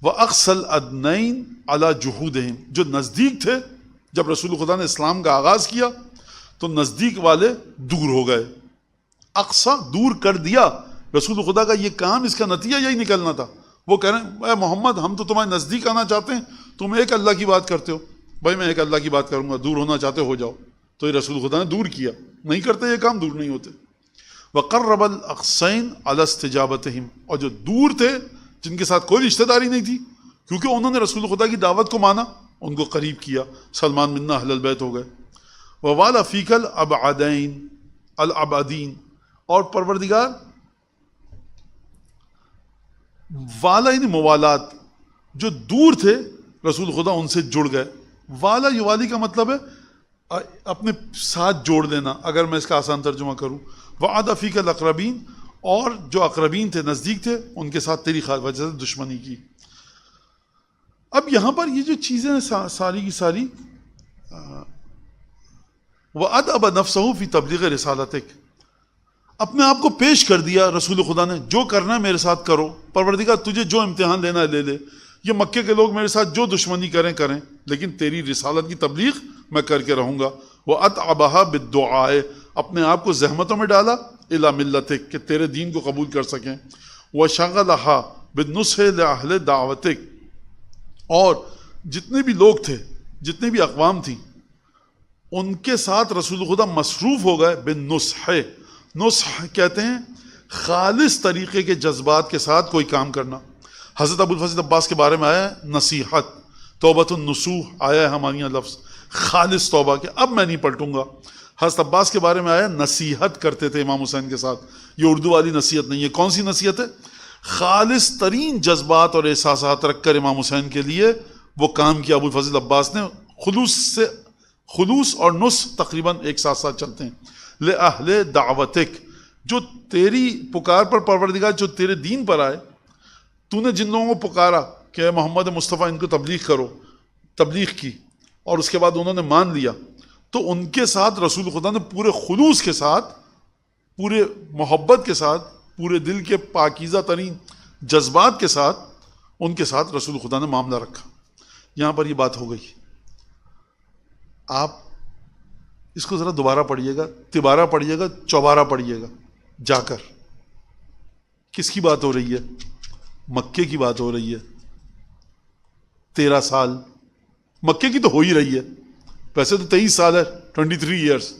وَأَقْصَى الْأَدْنَيْنِ عَلَى جُحُودِهِمْ، جو نزدیک تھے، جب رسول خدا نے اسلام کا آغاز کیا تو نزدیک والے دور ہو گئے. اقصا دور کر دیا. رسول خدا کا یہ کام، اس کا نتیجہ یہی نکلنا تھا. وہ کہہ رہے ہیں اے محمد ہم تو تمہارے نزدیک آنا چاہتے ہیں، تم ایک اللہ کی بات کرتے ہو. بھائی میں ایک اللہ کی بات کروں گا، دور ہونا چاہتے ہو جاؤ. تو یہ رسول خدا نے دور کیا، نہیں کرتے یہ کام، دور نہیں ہوتے. وَقَرَّبَ الْأَقْصَيْنِ عَلَى اسْتِجَابَتِهِمْ، اور جو دور تھے، جن کے ساتھ کوئی رشتہ داری نہیں تھی، کیونکہ انہوں نے رسول خدا کی دعوت کو مانا، ان کو قریب کیا. سلمان منا اہل البیت ہو گئے. وَوَالَ فِيكَ الْأَبْعَدَيْنِ الْأَبْعَدِينَ، اور پروردگار والا یعنی موالات، جو دور تھے رسول خدا ان سے جڑ گئے. والا یوالی کا مطلب ہے اپنے ساتھ جوڑ دینا، اگر میں اس کا آسان ترجمہ کروں. وعد فیک الاقربین، اور جو اقربین تھے، نزدیک تھے، ان کے ساتھ تیری وجہ سے دشمنی کی. اب یہاں پر یہ جو چیزیں ساری کی ساری وَأَدْأَبَ نَفْسَهُ فِي تَبْلِيغِ رِسَالَتِكَ، اپنے آپ کو پیش کر دیا رسول خدا نے، جو کرنا ہے میرے ساتھ کرو، پروردگار تجھے جو امتحان لینا ہے لے لے، یہ مکے کے لوگ میرے ساتھ جو دشمنی کریں کریں، لیکن تیری رسالت کی تبلیغ میں کر کے رہوں گا. وَأَتْعَبَهَا بِالدُّعَاءِ، اپنے آپ کو زحمتوں میں ڈالا، إِلَى مِلَّتِكَ، کہ تیرے دین کو قبول کر سکیں. وَشَغَلَهَا بِالنُّصْحِ لِأَهْلِ دَعْوَتِكَ، اور جتنے بھی لوگ تھے، جتنے بھی اقوام تھیں، ان کے ساتھ رسول خدا مصروف ہو گئے. بالنصح، نصح کہتے ہیں خالص طریقے کے جذبات کے ساتھ کوئی کام کرنا. حضرت ابو الفضل عباس کے بارے میں آیا ہے نصیحت، توبۃ النصوح آیا ہے ہمارے یہاں لفظ، خالص توبہ کہ اب میں نہیں پلٹوں گا. حضرت عباس کے بارے میں آیا نصیحت کرتے تھے امام حسین کے ساتھ. یہ اردو والی نصیحت نہیں ہے. کون سی نصیحت ہے؟ خالص ترین جذبات اور احساسات رکھ کر امام حسین کے لیے وہ کام کیا ابو الفضل عباس نے. خلوص اور نصح تقریباً ایک ساتھ ساتھ چلتے ہیں. لِأَهْلِ دَعْوَتِكَ، جو تیری پکار پر پروردگار، جو تیرے دین پر آئے، تو نے جن لوگوں کو پکارا کہ محمد مصطفیٰ ان کو تبلیغ کرو، تبلیغ کی، اور اس کے بعد انہوں نے مان لیا، تو ان کے ساتھ رسول خدا نے پورے خلوص کے ساتھ، پورے محبت کے ساتھ، پورے دل کے پاکیزہ ترین جذبات کے ساتھ ان کے ساتھ رسول خدا نے معاملہ رکھا. یہاں پر یہ بات ہو گئی. آپ اس کو ذرا دوبارہ پڑھیے گا، تبارہ پڑھیے گا، چوبارہ پڑھیے گا جا کر. کس کی بات ہو رہی ہے؟ مکے کی بات ہو رہی ہے. 13 سال مکے کی تو ہو ہی رہی ہے، ویسے تو 23 سال ہے، 23 ایئرس،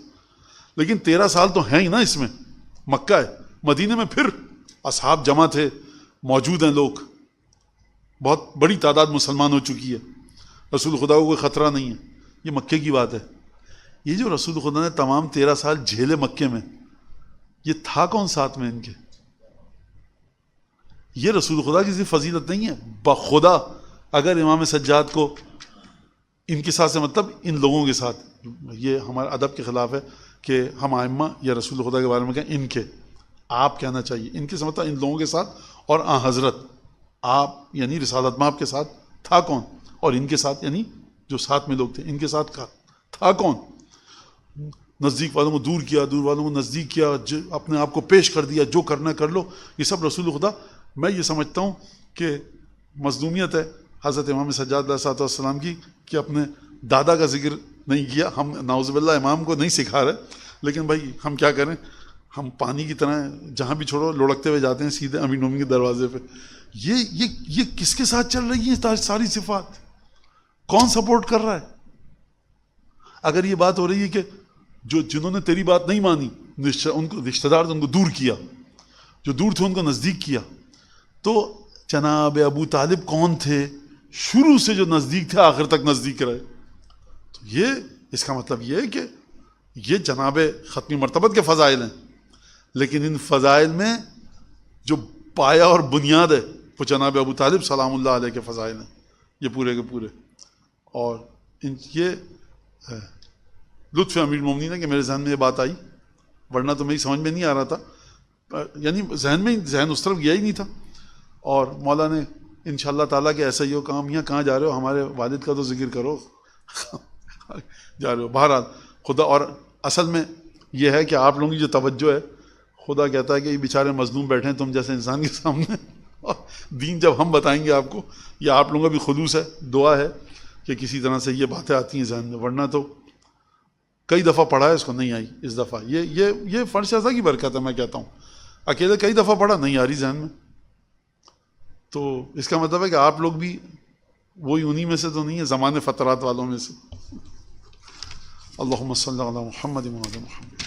لیکن 13 سال تو ہیں ہی نا اس میں. مکہ ہے، مدینے میں پھر اصحاب جمع تھے، موجود ہیں لوگ، بہت بڑی تعداد مسلمان ہو چکی ہے، رسول خدا کو کوئی خطرہ نہیں ہے. یہ مکے کی بات ہے. یہ جو رسول خدا نے تمام 13 سال جھیلے مکے میں، یہ تھا کون ساتھ میں ان کے؟ یہ رسول خدا کی صرف فضیلت نہیں ہے، بخدا اگر امام سجاد کو ان کے ساتھ سے مطلب ان لوگوں کے ساتھ، یہ ہمارے ادب کے خلاف ہے کہ ہم ائمہ یا رسول خدا کے بارے میں کہیں ان کے، آپ کہنا چاہیے ان کے سمجھتا ان لوگوں کے ساتھ، اور حضرت آپ یعنی رسالت میں آپ کے ساتھ تھا کون، اور ان کے ساتھ یعنی جو ساتھ میں لوگ تھے ان کے ساتھ تھا کون. نزدیک والوں کو دور کیا، دور والوں کو نزدیک کیا، اپنے آپ کو پیش کر دیا، جو کرنا کر لو. یہ سب رسول خدا. میں یہ سمجھتا ہوں کہ مظلومیت ہے حضرت امام سجاد علیہ السلام کی کہ اپنے دادا کا ذکر نہیں کیا. ہم نعوذ باللہ امام کو نہیں سکھا رہے، لیکن بھائی ہم کیا کریں، ہم پانی کی طرح جہاں بھی چھوڑو لڑکتے ہوئے جاتے ہیں سیدھے امین مومن کے دروازے پہ. یہ کس کے ساتھ چل رہی ہیں ساری صفات؟ کون سپورٹ کر رہا ہے؟ اگر یہ بات ہو رہی ہے کہ جنہوں نے تیری بات نہیں مانی، ان کو رشتہ دار ان کو دور کیا، جو دور تھے ان کو نزدیک کیا، تو جناب ابو طالب کون تھے؟ شروع سے جو نزدیک تھے آخر تک نزدیک رہے. تو یہ اس کا مطلب یہ ہے کہ یہ جناب ختمی مرتبت کے فضائل ہیں، لیکن ان فضائل میں جو پایا اور بنیاد ہے وہ جناب ابو طالب سلام اللہ علیہ کے فضائل ہیں، یہ پورے کے پورے. اور یہ لطف امیر المومنین ہے کہ میرے ذہن میں یہ بات آئی، ورنہ تو میری سمجھ میں نہیں آ رہا تھا، یعنی ذہن اس طرف گیا ہی نہیں تھا. اور مولا نے انشاءاللہ تعالیٰ کہ ایسا ہی ہو کام. یہاں کہاں جا رہے ہو؟ ہمارے والد کا تو ذکر کرو. جا رہے ہو بہرحال خدا. اور اصل میں یہ ہے کہ آپ لوگوں کی جو توجہ ہے، خدا کہتا ہے کہ یہ بیچارے مظلوم بیٹھے ہیں تم جیسے انسان کے سامنے، اور دین جب ہم بتائیں گے آپ کو، یہ آپ لوگوں کا بھی خلوص ہے، دعا ہے کہ کسی طرح سے یہ باتیں آتی ہیں ذہن میں، ورنہ تو کئی دفعہ پڑھا ہے اس کو نہیں آئی. اس دفعہ یہ فرش ایسا کی برکت ہے. میں کہتا ہوں اکیلے کئی دفعہ پڑھا نہیں آ رہی ذہن میں، تو اس کا مطلب ہے کہ آپ لوگ بھی وہی انہی میں سے تو نہیں ہے، زمانے فترات والوں میں سے. اللہم صلی علی محمد و علی محمد.